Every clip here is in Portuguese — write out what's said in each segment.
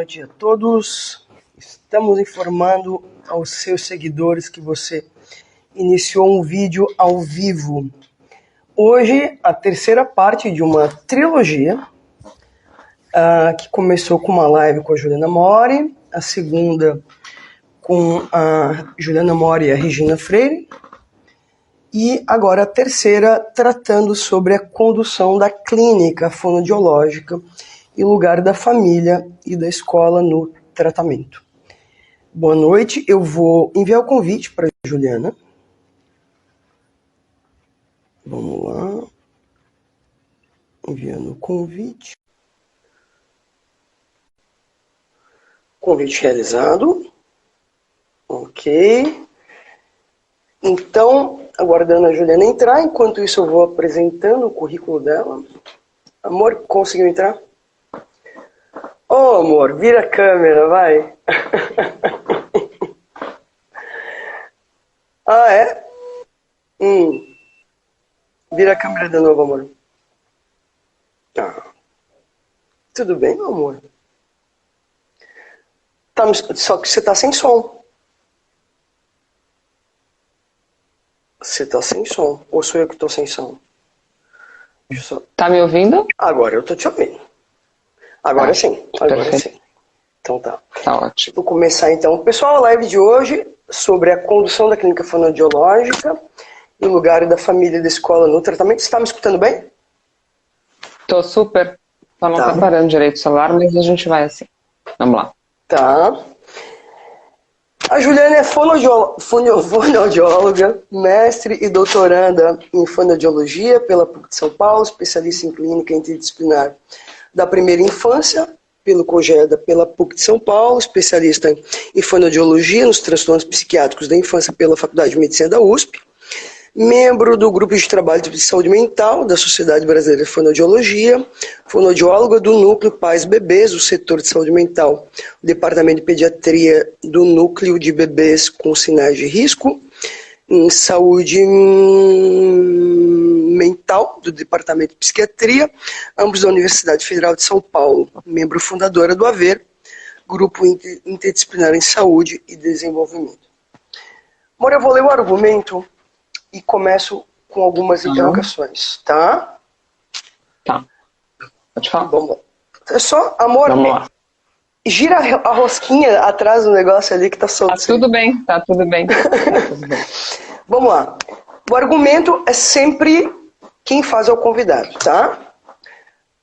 noite a todos. Estamos informando aos seus seguidores que você iniciou um vídeo ao vivo. Hoje, a terceira parte de uma trilogia que começou com uma live com a Juliana Mori, a segunda com a Juliana Mori e a Regina Freire, e agora a terceira tratando sobre a condução da clínica fonoaudiológica e lugar da família e da escola no tratamento. Boa noite, eu vou enviar o convite para a Juliana. Vamos lá. Enviando o convite. Convite realizado. Ok. Então, aguardando a Juliana entrar, enquanto isso eu vou apresentando o currículo dela. Amor, conseguiu entrar? Ô, amor, vira a câmera, vai. Ah, é? Vira a câmera de novo, amor. Tudo bem, meu amor? Só que você tá sem som. Você tá sem som. Ou sou eu que tô sem som? Tá me ouvindo? Agora eu tô te ouvindo. Agora sim. Agora Perfeito. sim. Então tá. Tá ótimo. Vou começar então. Pessoal, a live de hoje sobre a condução da clínica fonoaudiológica e o lugar da família da escola no tratamento. Você está me escutando bem? Tô super. Só não tá parando direito o celular, mas a gente vai assim. Vamos lá. Tá. A Juliana é fonoaudióloga, mestre e doutoranda em fonoaudiologia pela PUC de São Paulo, especialista em clínica interdisciplinar da primeira infância, pelo COGEDA, pela PUC de São Paulo, especialista em fonoaudiologia nos transtornos psiquiátricos da infância pela Faculdade de Medicina da USP, membro do Grupo de Trabalho de Saúde Mental da Sociedade Brasileira de Fonoaudiologia, fonoaudióloga do Núcleo Pais Bebês, do setor de saúde mental, o Departamento de Pediatria do Núcleo de Bebês com Sinais de Risco, em Saúde Mental do Departamento de Psiquiatria, ambos da Universidade Federal de São Paulo, membro fundadora do AVER, Grupo Interdisciplinar em Saúde e Desenvolvimento. Amor, eu vou ler o argumento e começo com algumas interrogações, tá? Tá. Pode falar. Vamos lá. É só, amor, Vamos lá. gira a rosquinha atrás do negócio ali que tá solto. Tá tudo bem, tá tudo bem. Tá tudo bem. Vamos lá. O argumento é sempre quem faz é o convidado, tá?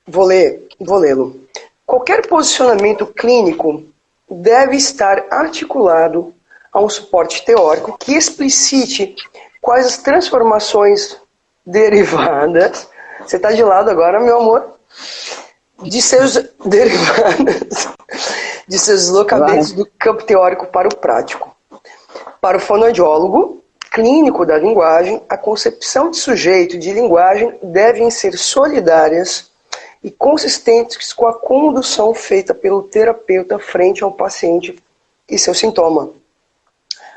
Vou lê-lo. Qualquer posicionamento clínico deve estar articulado a um suporte teórico que explicite quais as transformações derivadas, você está de lado agora, meu amor, de seus derivadas, de seus deslocamentos do campo teórico para o prático. Para o fonoaudiólogo clínico da linguagem, a concepção de sujeito e de linguagem devem ser solidárias e consistentes com a condução feita pelo terapeuta frente ao paciente e seu sintoma.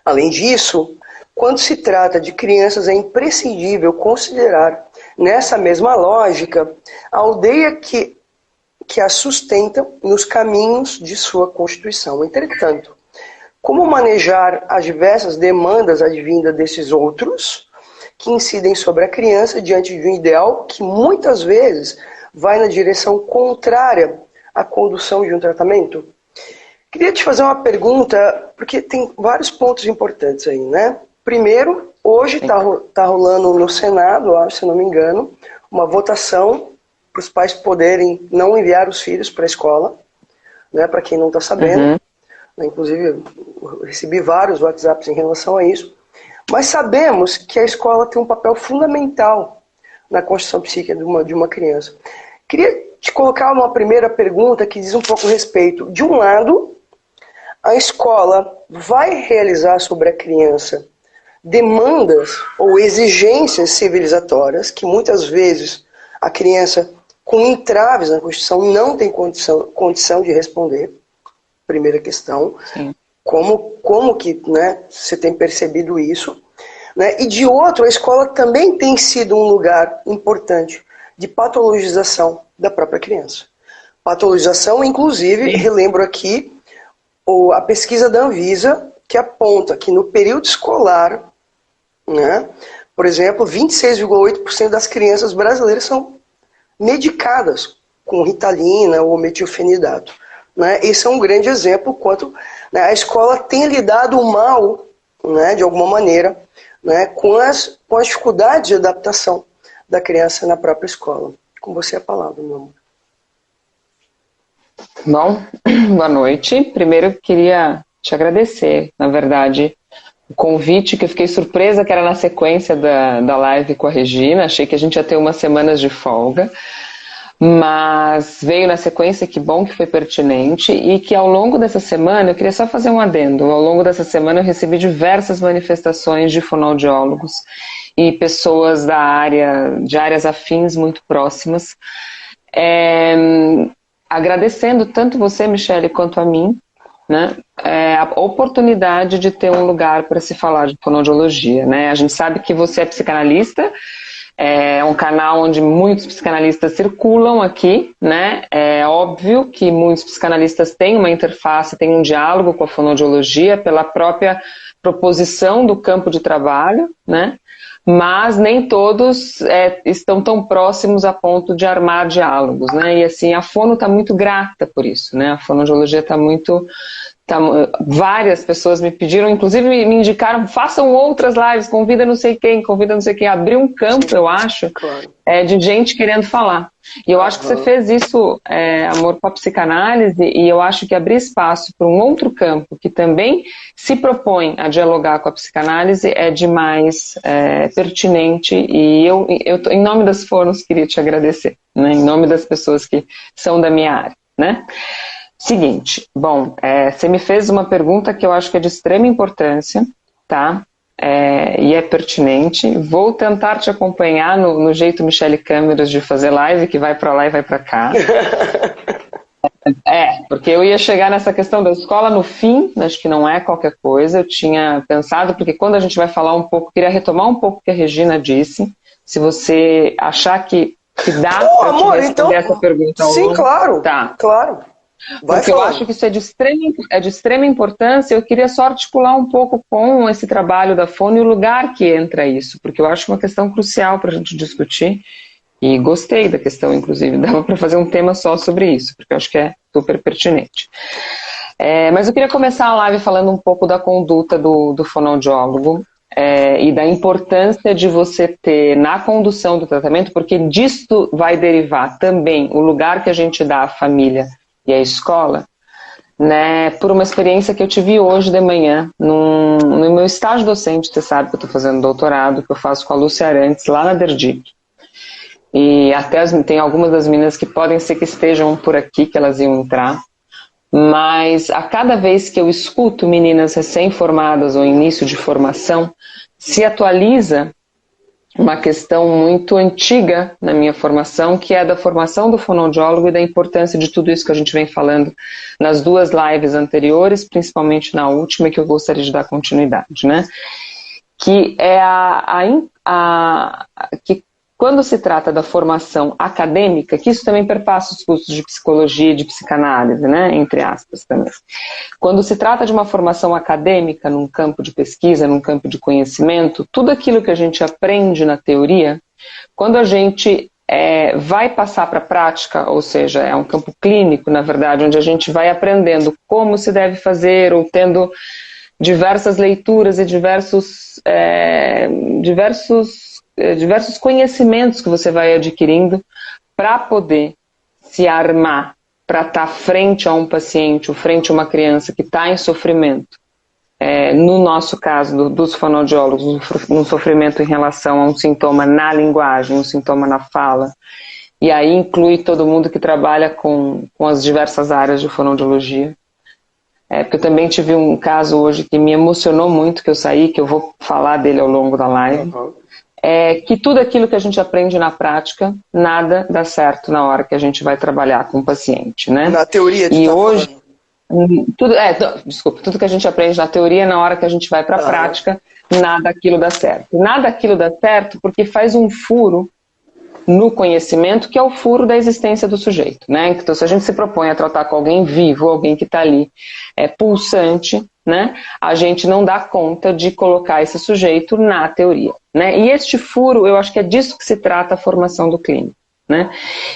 Além disso, quando se trata de crianças, é imprescindível considerar, nessa mesma lógica, a aldeia que a sustenta nos caminhos de sua constituição. Entretanto, como manejar as diversas demandas advindas desses outros, que incidem sobre a criança diante de um ideal que muitas vezes vai na direção contrária à condução de um tratamento? Queria te fazer uma pergunta, porque tem vários pontos importantes aí, né? Primeiro, hoje está rolando no Senado, se não me engano, uma votação para os pais poderem não enviar os filhos para a escola, né, para quem não está sabendo. Inclusive, eu recebi vários WhatsApps em relação a isso. Mas sabemos que a escola tem um papel fundamental na construção psíquica de uma criança. Queria te colocar uma primeira pergunta que diz um pouco a respeito. De um lado, a escola vai realizar sobre a criança demandas ou exigências civilizatórias que muitas vezes a criança, com entraves na Constituição, não tem condição de responder. Primeira questão. Sim. Como que, né, você tem percebido isso? Né? E de outro, a escola também tem sido um lugar importante de patologização da própria criança. Patologização, inclusive, relembro aqui a pesquisa da Anvisa, que aponta que no período escolar, né, por exemplo, 26,8% das crianças brasileiras são medicadas com Ritalina ou metilfenidato. Né? Esse é um grande exemplo quanto, né, a escola tem lidado mal, né, de alguma maneira, né, com as dificuldades de adaptação da criança na própria escola. Com você a palavra, meu amor. Bom, boa noite. Primeiro eu queria te agradecer, na verdade, o convite, que eu fiquei surpresa que era na sequência da live com a Regina. Achei que a gente ia ter umas semanas de folga, mas veio na sequência, que bom, que foi pertinente, e que ao longo dessa semana, eu queria só fazer um adendo, ao longo dessa semana eu recebi diversas manifestações de fonoaudiólogos e pessoas da área, de áreas afins muito próximas, agradecendo tanto você, Michele, quanto a mim, né, a oportunidade de ter um lugar para se falar de fonoaudiologia, né? A gente sabe que você é psicanalista, é um canal onde muitos psicanalistas circulam aqui, né? É óbvio que muitos psicanalistas têm uma interface, têm um diálogo com a fonoaudiologia pela própria proposição do campo de trabalho, né? Mas nem todos estão tão próximos a ponto de armar diálogos, né? E assim, a fono está muito grata por isso, né? A fonoaudiologia está muito... várias pessoas me pediram, inclusive me indicaram, façam outras lives, convida não sei quem, abriu um campo, eu acho, Claro. De gente querendo falar. E eu acho que você fez isso, amor, com a psicanálise, e eu acho que abrir espaço para um outro campo que também se propõe a dialogar com a psicanálise é demais pertinente, e eu, em nome das fonos, queria te agradecer, né, em nome das pessoas que são da minha área, né? Seguinte, bom, você me fez uma pergunta que eu acho que é de extrema importância, tá? E é pertinente. Vou tentar te acompanhar no jeito Michele Câmeras de fazer live, que vai para lá e vai para cá. Porque eu ia chegar nessa questão da escola no fim, acho que não é qualquer coisa. Eu tinha pensado, porque quando a gente vai falar um pouco, queria retomar um pouco o que a Regina disse. Se você achar que dá para te responder então, essa pergunta. Sim, claro. Tá. Claro. Porque eu acho que isso é de extrema importância. Eu queria só articular um pouco com esse trabalho da fono e o lugar que entra isso, porque eu acho uma questão crucial para a gente discutir, e gostei da questão, inclusive, dava para fazer um tema só sobre isso, porque eu acho que é super pertinente. Mas eu queria começar a live falando um pouco da conduta do fonoaudiólogo, e da importância de você ter na condução do tratamento, porque disto vai derivar também o lugar que a gente dá à família e a escola, né, por uma experiência que eu tive hoje de manhã, no meu estágio docente. Você sabe que eu estou fazendo doutorado, que eu faço com a Lúcia Arantes, lá na Derdic. E até tem algumas das meninas que podem ser que estejam por aqui, que elas iam entrar. Mas a cada vez que eu escuto meninas recém-formadas ou início de formação, se atualiza uma questão muito antiga na minha formação, que é da formação do fonoaudiólogo e da importância de tudo isso que a gente vem falando nas duas lives anteriores, principalmente na última, que eu gostaria de dar continuidade, né? Que é que quando se trata da formação acadêmica, que isso também perpassa os cursos de psicologia e de psicanálise, né, entre aspas também. Quando se trata de uma formação acadêmica num campo de pesquisa, num campo de conhecimento, tudo aquilo que a gente aprende na teoria, quando a gente vai passar para a prática, ou seja, é um campo clínico, na verdade, onde a gente vai aprendendo como se deve fazer, ou tendo diversas leituras e diversos conhecimentos que você vai adquirindo para poder se armar, para estar frente a um paciente ou frente a uma criança que está em sofrimento. No nosso caso, dos fonoaudiólogos, um sofrimento em relação a um sintoma na linguagem, um sintoma na fala. E aí inclui todo mundo que trabalha com as diversas áreas de fonoaudiologia. Porque eu também tive um caso hoje que me emocionou muito, que eu saí, que eu vou falar dele ao longo da live. Que tudo aquilo que a gente aprende na prática, nada dá certo na hora que a gente vai trabalhar com o paciente, né? Na teoria de hoje, tudo que a gente aprende na teoria, na hora que a gente vai para a prática, nada aquilo dá certo. Nada aquilo dá certo porque faz um furo no conhecimento, que é o furo da existência do sujeito, né? Então, se a gente se propõe a tratar com alguém vivo, alguém que está ali pulsante, né? A gente não dá conta de colocar esse sujeito na teoria, né? E este furo, eu acho que é disso que se trata a formação do clínico, né?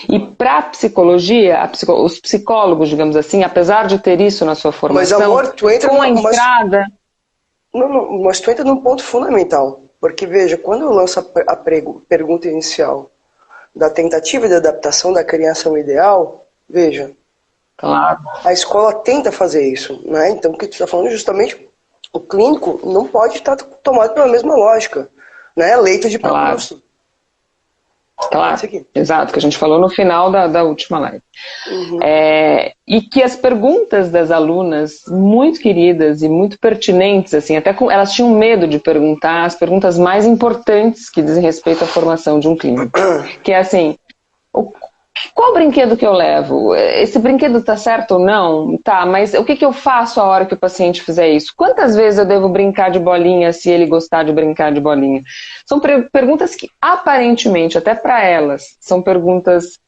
E para a psicologia, os psicólogos, digamos assim, apesar de ter isso na sua formação, mas, amor, tu entra com a entrada... Não, mas tu entra num ponto fundamental, porque veja, quando eu lanço a pergunta inicial da tentativa de adaptação da criança ao ideal, veja, claro, a escola tenta fazer isso, né? Então o que tu está falando justamente, o clínico não pode estar tomado pela mesma lógica, né? Leito de propósito. Claro, exato, que a gente falou no final da última live. Uhum. E que as perguntas das alunas, muito queridas e muito pertinentes, assim, até elas tinham medo de perguntar as perguntas mais importantes que dizem respeito à formação de um clínico. Que é assim, qual brinquedo que eu levo? Esse brinquedo está certo ou não? Tá, mas o que eu faço a hora que o paciente fizer isso? Quantas vezes eu devo brincar de bolinha se ele gostar de brincar de bolinha? São perguntas que, aparentemente, até para elas, são perguntas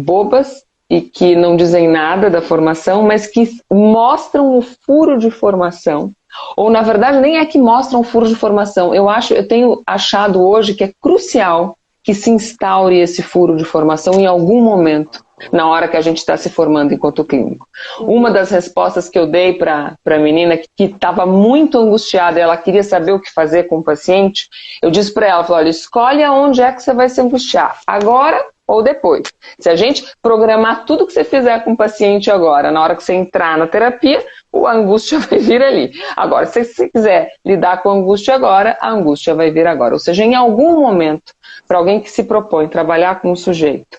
bobas e que não dizem nada da formação, mas que mostram o furo de formação. Ou, na verdade, nem é que mostram o furo de formação. Eu tenho achado hoje que é crucial que se instaure esse furo de formação em algum momento, na hora que a gente está se formando enquanto clínico. Uma das respostas que eu dei para a menina que estava muito angustiada, ela queria saber o que fazer com o paciente, eu disse para ela, olha, escolhe aonde é que você vai se angustiar, agora ou depois. Se a gente programar tudo que você fizer com o paciente agora, na hora que você entrar na terapia, a angústia vai vir ali. Agora, se você quiser lidar com a angústia agora, a angústia vai vir agora. Ou seja, em algum momento, para alguém que se propõe trabalhar com o sujeito,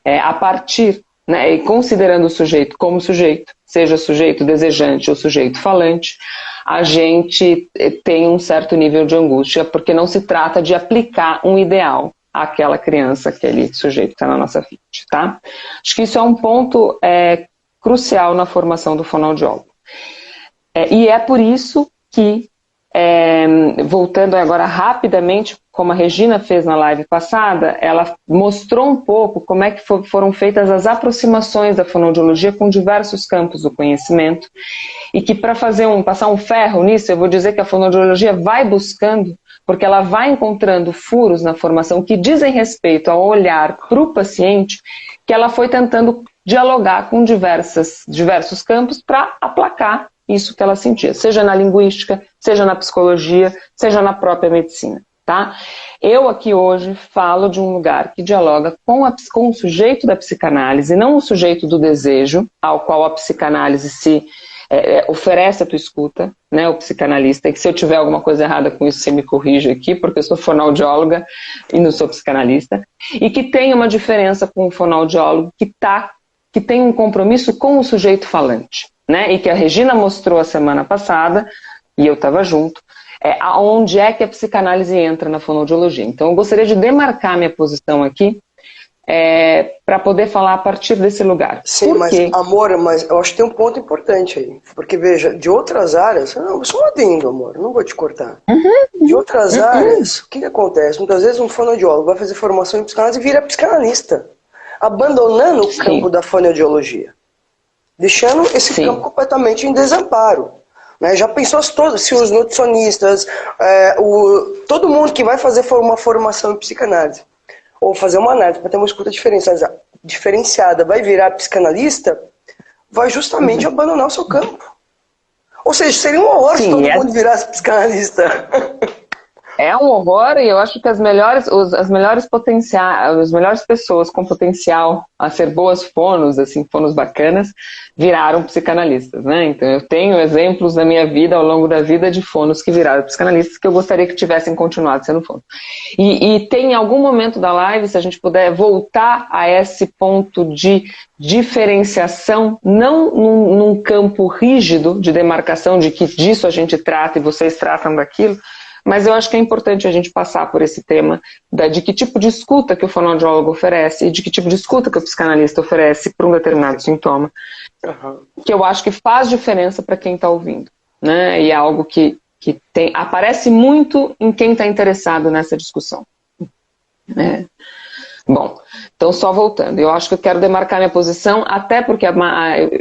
a partir, né, e considerando o sujeito como sujeito, seja sujeito desejante ou sujeito falante, a gente tem um certo nível de angústia, porque não se trata de aplicar um ideal àquela criança, aquele sujeito que está na nossa frente, tá? Acho que isso é um ponto crucial na formação do fonoaudiólogo. E é por isso que, voltando agora rapidamente, como a Regina fez na live passada, ela mostrou um pouco como é que foram feitas as aproximações da fonoaudiologia com diversos campos do conhecimento, e que para passar um ferro nisso, eu vou dizer que a fonoaudiologia vai buscando, porque ela vai encontrando furos na formação que dizem respeito ao olhar para o paciente, que ela foi tentando dialogar com diversos campos para aplacar isso que ela sentia, seja na linguística, seja na psicologia, seja na própria medicina, tá? Eu aqui hoje falo de um lugar que dialoga com o sujeito da psicanálise, não o sujeito do desejo, ao qual a psicanálise se oferece a tua escuta, né, o psicanalista, e que se eu tiver alguma coisa errada com isso, você me corrige aqui, porque eu sou fonoaudióloga e não sou psicanalista, e que tem uma diferença com o fonoaudiólogo que tem um compromisso com o sujeito falante, né, e que a Regina mostrou a semana passada, e eu estava junto, onde é que a psicanálise entra na fonoaudiologia. Então eu gostaria de demarcar minha posição aqui, para poder falar a partir desse lugar. Sim, mas amor, mas eu acho que tem um ponto importante aí. Porque, veja, de outras áreas, eu sou um adendo, amor, não vou te cortar. De outras áreas, o que acontece? Muitas vezes um fonoaudiólogo vai fazer formação em psicanálise e vira psicanalista, abandonando o campo da fonoaudiologia, deixando esse campo completamente em desamparo. Né? Já pensou se os nutricionistas, todo mundo que vai fazer uma formação em psicanálise, ou fazer uma análise para ter uma escuta diferenciada, vai virar psicanalista, vai justamente abandonar o seu campo. Ou seja, seria um horror se todo mundo virasse psicanalista. É um horror, e eu acho que as melhores pessoas com potencial a ser boas fonos, assim, fonos bacanas, viraram psicanalistas, né? Então eu tenho exemplos na minha vida, ao longo da vida, de fonos que viraram psicanalistas, que eu gostaria que tivessem continuado sendo fonos. E tem em algum momento da live, se a gente puder voltar a esse ponto de diferenciação, não num campo rígido de demarcação de que disso a gente trata e vocês tratam daquilo, mas eu acho que é importante a gente passar por esse tema de que tipo de escuta que o fonoaudiólogo oferece e de que tipo de escuta que o psicanalista oferece para um determinado sintoma, que eu acho que faz diferença para quem está ouvindo, né? E é algo que aparece muito em quem está interessado nessa discussão. Bom, então só voltando, eu acho que eu quero demarcar minha posição, até porque eu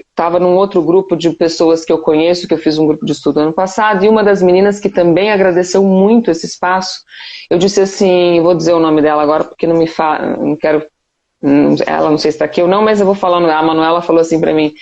estava num outro grupo de pessoas que eu conheço, que eu fiz um grupo de estudo ano passado, e uma das meninas que também agradeceu muito esse espaço, eu disse assim, vou dizer o nome dela agora, porque não quero, ela não sei se está aqui ou não, mas eu vou falar, a Manuela falou assim para mim,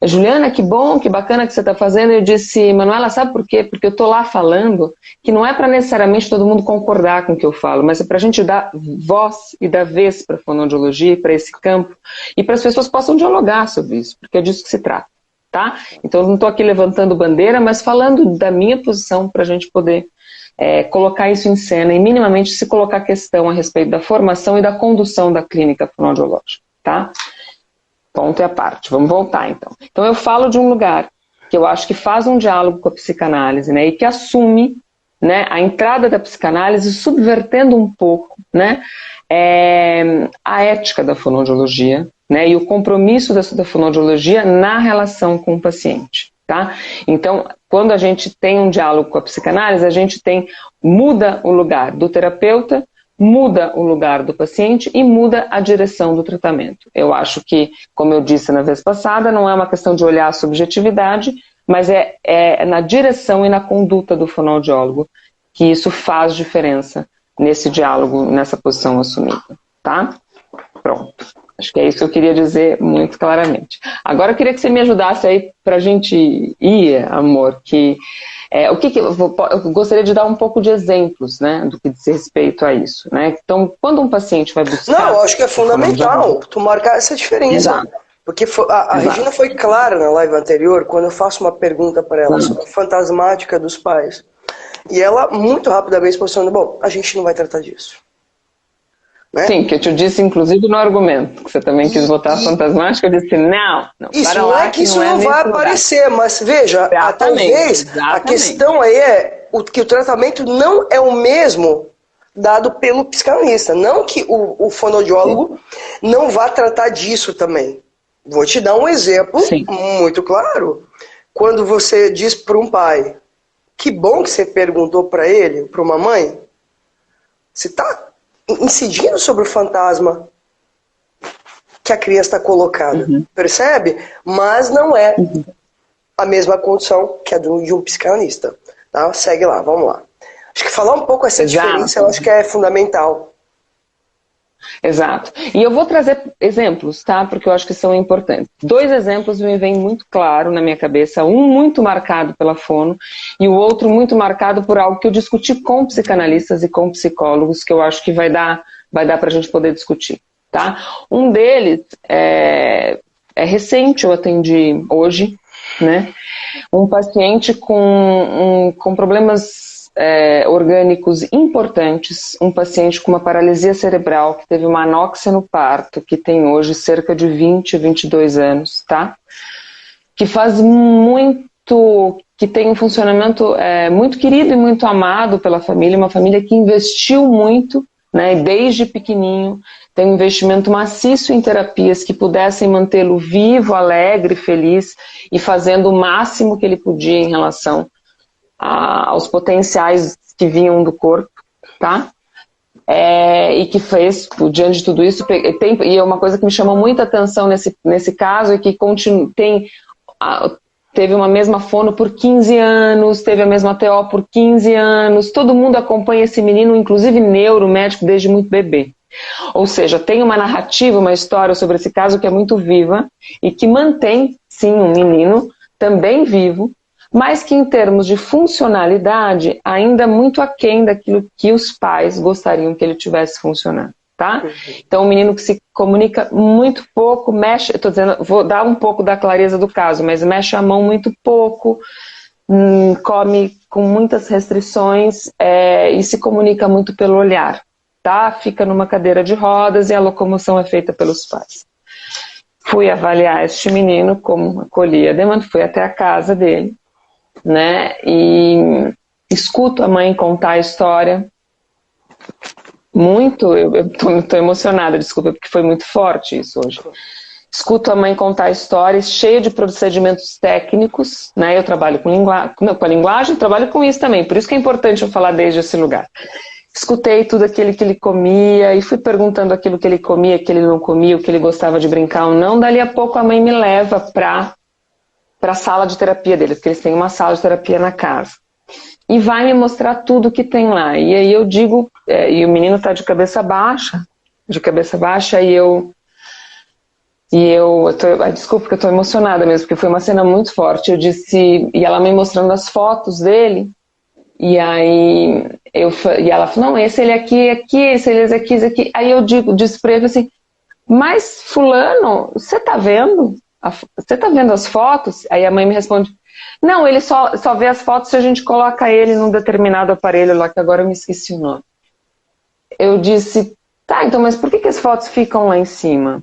Juliana, que bom, que bacana que você está fazendo. Eu disse, Manuela, sabe por quê? Porque eu estou lá falando que não é para necessariamente todo mundo concordar com o que eu falo, mas é para a gente dar voz e dar vez para a fonoaudiologia, para esse campo, e para as pessoas possam dialogar sobre isso, porque é disso que se trata, tá? Então eu não estou aqui levantando bandeira, mas falando da minha posição para a gente poder colocar isso em cena e minimamente se colocar questão a respeito da formação e da condução da clínica fonoaudiológica, tá? Ponto e a parte. Vamos voltar, então. Então, eu falo de um lugar que eu acho que faz um diálogo com a psicanálise, né, e que assume, né, a entrada da psicanálise subvertendo um pouco, né, a ética da fonoaudiologia, né, e o compromisso da fonoaudiologia na relação com o paciente, tá? Então, quando a gente tem um diálogo com a psicanálise, a gente muda o lugar do terapeuta, muda o lugar do paciente e muda a direção do tratamento. Eu acho que, como eu disse na vez passada, não é uma questão de olhar a subjetividade, mas é na direção e na conduta do fonoaudiólogo que isso faz diferença nesse diálogo, nessa posição assumida, tá? Pronto. Acho que é isso que eu queria dizer muito claramente. Agora eu queria que você me ajudasse aí pra gente ir, amor, que eu gostaria de dar um pouco de exemplos, né, do que diz respeito a isso, né? Então, quando um paciente vai buscar... Não, eu acho que é fundamental tu marcar essa diferença. Exato. Porque a Regina foi clara na live anterior, quando eu faço uma pergunta para ela sobre a fantasmática dos pais. E ela, muito rapidamente, posicionando, bom, a gente não vai tratar disso. Né? Sim, que eu te disse, inclusive, no argumento, que você também quis votar fantasmática, eu disse, não isso para não lá, é que isso não vai aparecer, mas veja, talvez a questão aí é que o tratamento não é o mesmo dado pelo psicanalista. Não que o fonoaudiólogo não vá tratar disso também. Vou te dar um exemplo muito claro. Quando você diz para um pai, que bom que você perguntou para ele, para uma mãe, você está incidindo sobre o fantasma que a criança está colocada, percebe? Mas não é a mesma condição que a de um psicanalista. Tá? Segue lá, vamos lá. Acho que falar um pouco essa diferença, eu acho que é fundamental. Exato. E eu vou trazer exemplos, tá? Porque eu acho que são importantes. 2 exemplos me vêm muito claro na minha cabeça. Um muito marcado pela fono e o outro muito marcado por algo que eu discuti com psicanalistas e com psicólogos, que eu acho que vai dar pra gente poder discutir, tá? Um deles é recente, eu atendi hoje, né? Um paciente com problemas orgânicos importantes, um paciente com uma paralisia cerebral, que teve uma anóxia no parto, que tem hoje cerca de 20, 22 anos, tá? Que faz que tem um funcionamento muito querido e muito amado pela família, uma família que investiu muito, né, desde pequenininho, tem um investimento maciço em terapias que pudessem mantê-lo vivo, alegre, feliz e fazendo o máximo que ele podia em relação aos potenciais que vinham do corpo, tá? E que fez, diante de tudo isso, e é uma coisa que me chamou muita atenção nesse caso, é que teve uma mesma fono por 15 anos, teve a mesma TO por 15 anos, todo mundo acompanha esse menino, inclusive neuromédico, desde muito bebê. Ou seja, tem uma narrativa, uma história sobre esse caso que é muito viva e que mantém, sim, um menino também vivo, mas que em termos de funcionalidade ainda é muito aquém daquilo que os pais gostariam que ele tivesse funcionando, tá? Então, um menino que se comunica muito pouco, estou dizendo, vou dar um pouco da clareza do caso, mas mexe a mão muito pouco, come com muitas restrições e se comunica muito pelo olhar, tá? Fica numa cadeira de rodas e a locomoção é feita pelos pais. Fui avaliar este menino, como acolhi a demanda, fui até a casa dele, né, e escuto a mãe contar a história muito, eu tô emocionada, desculpa, porque foi muito forte isso hoje. Escuto a mãe contar a história, cheia de procedimentos técnicos, né, eu trabalho com a linguagem, trabalho com isso também, por isso que é importante eu falar desde esse lugar. escutei tudo aquilo que ele comia e fui perguntando aquilo que ele comia, que ele não comia, o que ele gostava de brincar ou não. Dali a pouco a mãe me leva para a sala de terapia deles, porque eles têm uma sala de terapia na casa. E vai me mostrar tudo que tem lá. E aí eu digo, e o menino tá de cabeça baixa, desculpa que eu tô emocionada mesmo, porque foi uma cena muito forte. Eu disse, e ela me mostrando as fotos dele, e aí e ela falou, não, esse ele aqui, esse ele aqui, esse aqui. Aí eu disse pra ele assim, mas fulano, você tá vendo? Você tá vendo as fotos? Aí a mãe me responde, não, ele só vê as fotos se a gente coloca ele num determinado aparelho lá, que agora eu me esqueci o nome. Eu disse, tá, então, mas por que as fotos ficam lá em cima?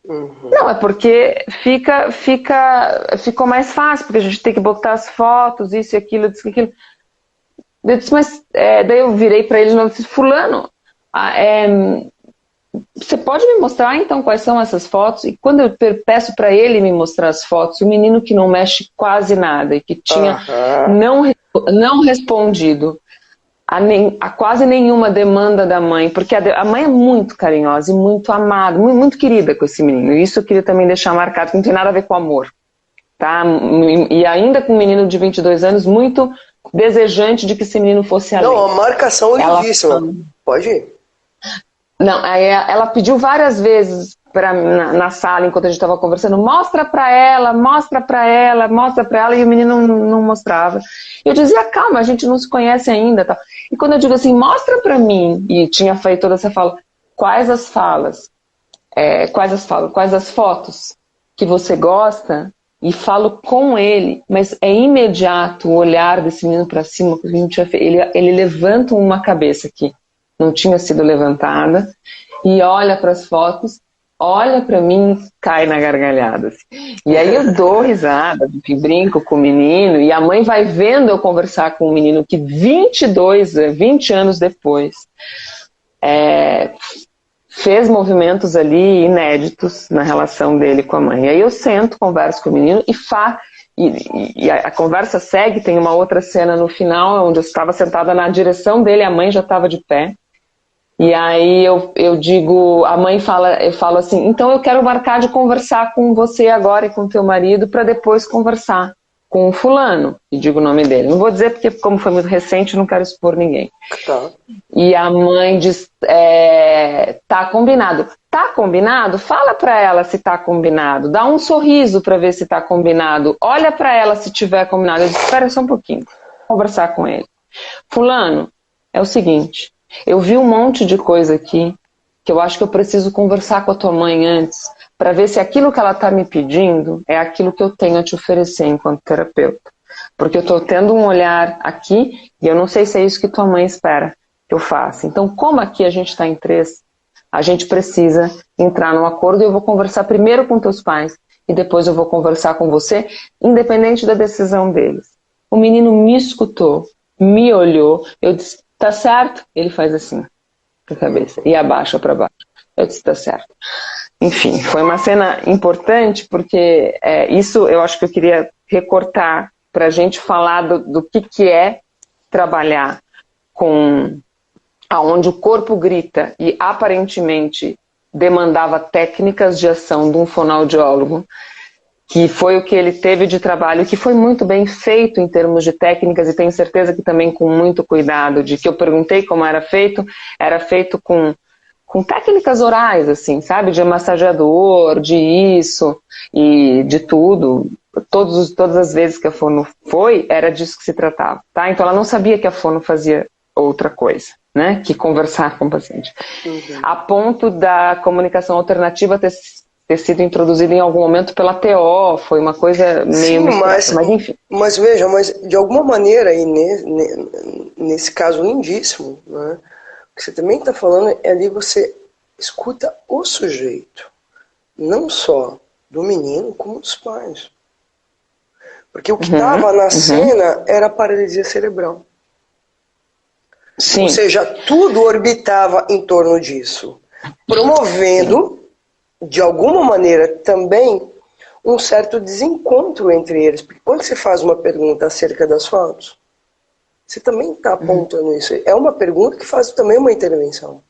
Uhum. Não, é porque ficou mais fácil, porque a gente tem que botar as fotos, isso e aquilo, isso e aquilo. Eu disse, mas daí eu virei para ele e disse, fulano, você pode me mostrar então quais são essas fotos? E quando eu peço para ele me mostrar as fotos, o menino que não mexe quase nada e que tinha não respondido a quase nenhuma demanda da mãe, porque a mãe é muito carinhosa e muito amada, muito, muito querida com esse menino. E isso eu queria também deixar marcado, que não tem nada a ver com amor. Tá? E ainda com um menino de 22 anos, muito desejante de que esse menino fosse além. Não, a marcação é lindíssima. Pode ir. Não, aí ela pediu várias vezes na sala, enquanto a gente estava conversando, mostra pra ela, e o menino não mostrava. Eu dizia, calma, a gente não se conhece ainda. Tá? E quando eu digo assim, mostra pra mim, e tinha feito toda essa fala, quais as fotos que você gosta, e falo com ele, mas é imediato o olhar desse menino pra cima, que a gente tinha feito. Ele levanta uma cabeça aqui, não tinha sido levantada, e olha para as fotos, olha para mim e cai na gargalhada. Assim. E aí eu dou risada, brinco com o menino, e a mãe vai vendo eu conversar com o menino que 20 anos depois fez movimentos ali inéditos na relação dele com a mãe. E aí eu sento, converso com o menino e a conversa segue, tem uma outra cena no final, onde eu estava sentada na direção dele, a mãe já estava de pé. E aí eu digo, a mãe eu falo assim, então eu quero marcar de conversar com você agora e com teu marido para depois conversar com o fulano, e digo o nome dele. Não vou dizer porque como foi muito recente, não quero expor ninguém. Tá. E a mãe diz, tá combinado. Tá combinado? Fala pra ela se tá combinado. Dá um sorriso pra ver se tá combinado. Olha pra ela se tiver combinado. Eu disse, espera só um pouquinho, vou conversar com ele. Fulano, é o seguinte, eu vi um monte de coisa aqui que eu acho que eu preciso conversar com a tua mãe antes para ver se aquilo que ela está me pedindo é aquilo que eu tenho a te oferecer enquanto terapeuta. Porque eu estou tendo um olhar aqui e eu não sei se é isso que tua mãe espera que eu faça. Então, como aqui a gente está em 3, a gente precisa entrar num acordo e eu vou conversar primeiro com teus pais e depois eu vou conversar com você, independente da decisão deles. O menino me escutou, me olhou, eu disse, tá certo? Ele faz assim, com a cabeça, e abaixa para baixo. Eu disse, tá certo. Enfim, foi uma cena importante, porque isso eu acho que eu queria recortar para a gente falar do que é trabalhar com aonde o corpo grita e aparentemente demandava técnicas de ação de um fonoaudiólogo, que foi o que ele teve de trabalho, que foi muito bem feito em termos de técnicas, e tenho certeza que também com muito cuidado, de que eu perguntei como era feito com técnicas orais, assim, sabe? De massageador, de isso e de tudo. Todas as vezes que a fono foi, era disso que se tratava, tá? Então ela não sabia que a fono fazia outra coisa, né? Que conversar com o paciente. Uhum. A ponto da comunicação alternativa ter sido introduzida em algum momento pela TO, foi uma coisa meio... Sim, mas enfim. Mas veja, de alguma maneira, aí, nesse caso lindíssimo, né? O que você também está falando é ali você escuta o sujeito, não só do menino, como dos pais. Porque o que estava na cena era a paralisia cerebral. Sim. Ou seja, tudo orbitava em torno disso, promovendo, de alguma maneira também, um certo desencontro entre eles. Porque quando você faz uma pergunta acerca das fotos, Você também está apontando isso. É uma pergunta que faz também uma intervenção.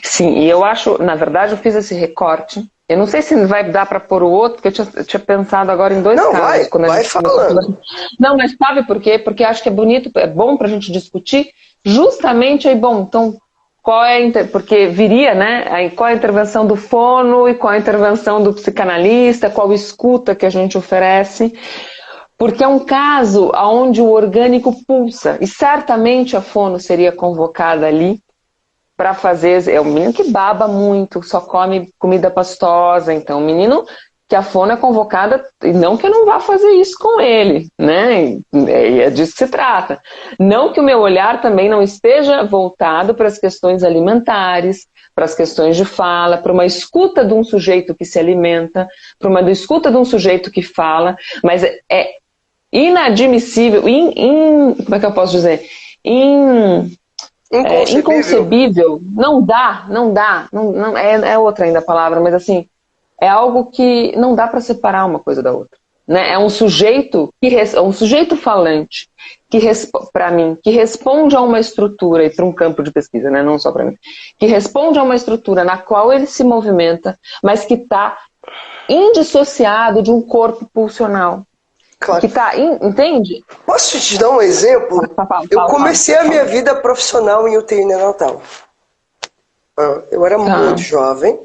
Sim, e eu acho, na verdade, eu fiz esse recorte. Eu não sei se vai dar para pôr o outro, porque eu tinha pensado agora em dois casos. Vai falando. Não, mas sabe por quê? Porque acho que é bonito, é bom para a gente discutir justamente aí, bom, então, porque viria, né, aí, qual é a intervenção do fono e qual é a intervenção do psicanalista, qual a escuta que a gente oferece. Porque é um caso onde o orgânico pulsa, e certamente a fono seria convocada ali para fazer... É um menino que baba muito, só come comida pastosa, então o menino que a fono é convocada, e não que eu não vá fazer isso com ele, né? É disso que se trata. Não que o meu olhar também não esteja voltado para as questões alimentares, para as questões de fala, para uma escuta de um sujeito que se alimenta, para uma escuta de um sujeito que fala, mas é inadmissível, como é que eu posso dizer? Inconcebível. Não dá, é outra ainda a palavra, mas assim, é algo que não dá para separar uma coisa da outra. Né? É um sujeito falante, para mim, que responde a uma estrutura, e para um campo de pesquisa, né? Não só para mim, que responde a uma estrutura na qual ele se movimenta, mas que está indissociado de um corpo pulsional. Claro. Que tá, entende? Posso te dar um exemplo? Eu comecei a minha vida profissional em UTI neonatal. Eu era muito jovem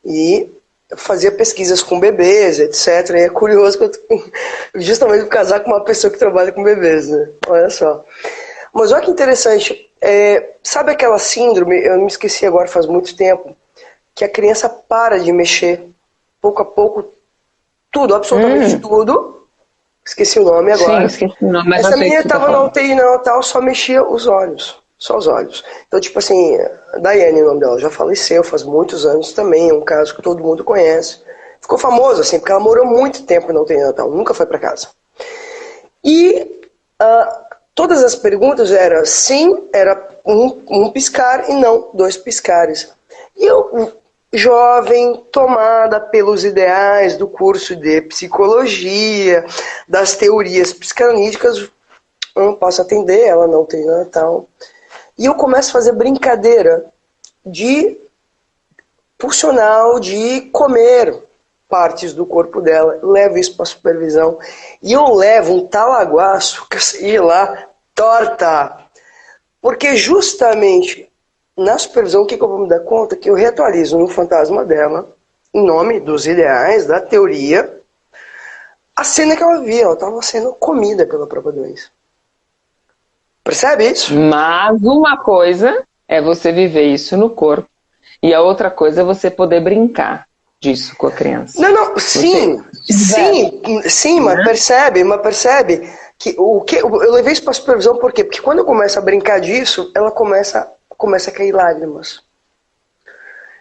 e fazia pesquisas com bebês, etc. E é curioso que eu justamente vou casar com uma pessoa que trabalha com bebês, né? Olha só. Mas olha que interessante. Sabe aquela síndrome, eu me esqueci agora faz muito tempo, que a criança para de mexer, pouco a pouco, tudo, absolutamente tudo. Esqueci o nome agora. Sim, esqueci o nome. Mas essa menina estava na UTI neonatal, só mexia os olhos. Só os olhos. Então, tipo assim, Daiane, o nome dela, já faleceu faz muitos anos também. É um caso que todo mundo conhece. Ficou famoso, assim, porque ela morou muito tempo na UTI neonatal. Nunca foi para casa. E todas as perguntas eram sim, era um piscar e não 2 piscares. E eu... jovem, tomada pelos ideais do curso de psicologia, das teorias psicanalíticas, eu não posso atender, ela não tem Natal. E eu começo a fazer brincadeira de pulsional, de comer partes do corpo dela, levo isso para supervisão, e eu levo um talaguaço que eu saí lá torta, porque justamente... na supervisão, o que eu vou me dar conta? Que eu reatualizo no fantasma dela, em nome dos ideais, da teoria, a cena que ela via. Ela estava sendo comida pela própria doença. Percebe isso? Mas uma coisa é você viver isso no corpo, e a outra coisa é você poder brincar disso com a criança. Não, sim, mas percebe que eu levei isso para a supervisão, por quê? Porque quando eu começo a brincar disso, ela começa a cair lágrimas.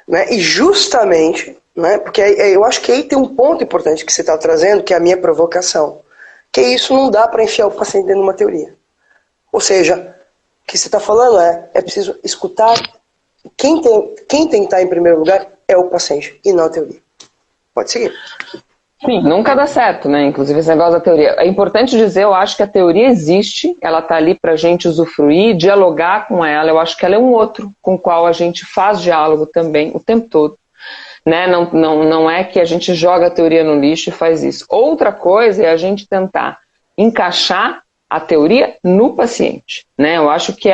Né? E justamente, né, porque eu acho que aí tem um ponto importante que você está trazendo, que é a minha provocação, que isso não dá para enfiar o paciente dentro de uma teoria. Ou seja, o que você está falando é preciso escutar, quem tem que estar em primeiro lugar é o paciente, e não a teoria. Pode seguir. Sim, nunca dá certo, né? Inclusive esse negócio da teoria. É importante dizer, eu acho que a teoria existe, ela está ali para a gente usufruir, dialogar com ela. Eu acho que ela é um outro com o qual a gente faz diálogo também o tempo todo. Né? Não é que a gente joga a teoria no lixo e faz isso. Outra coisa é a gente tentar encaixar a teoria no paciente. Né? Eu acho que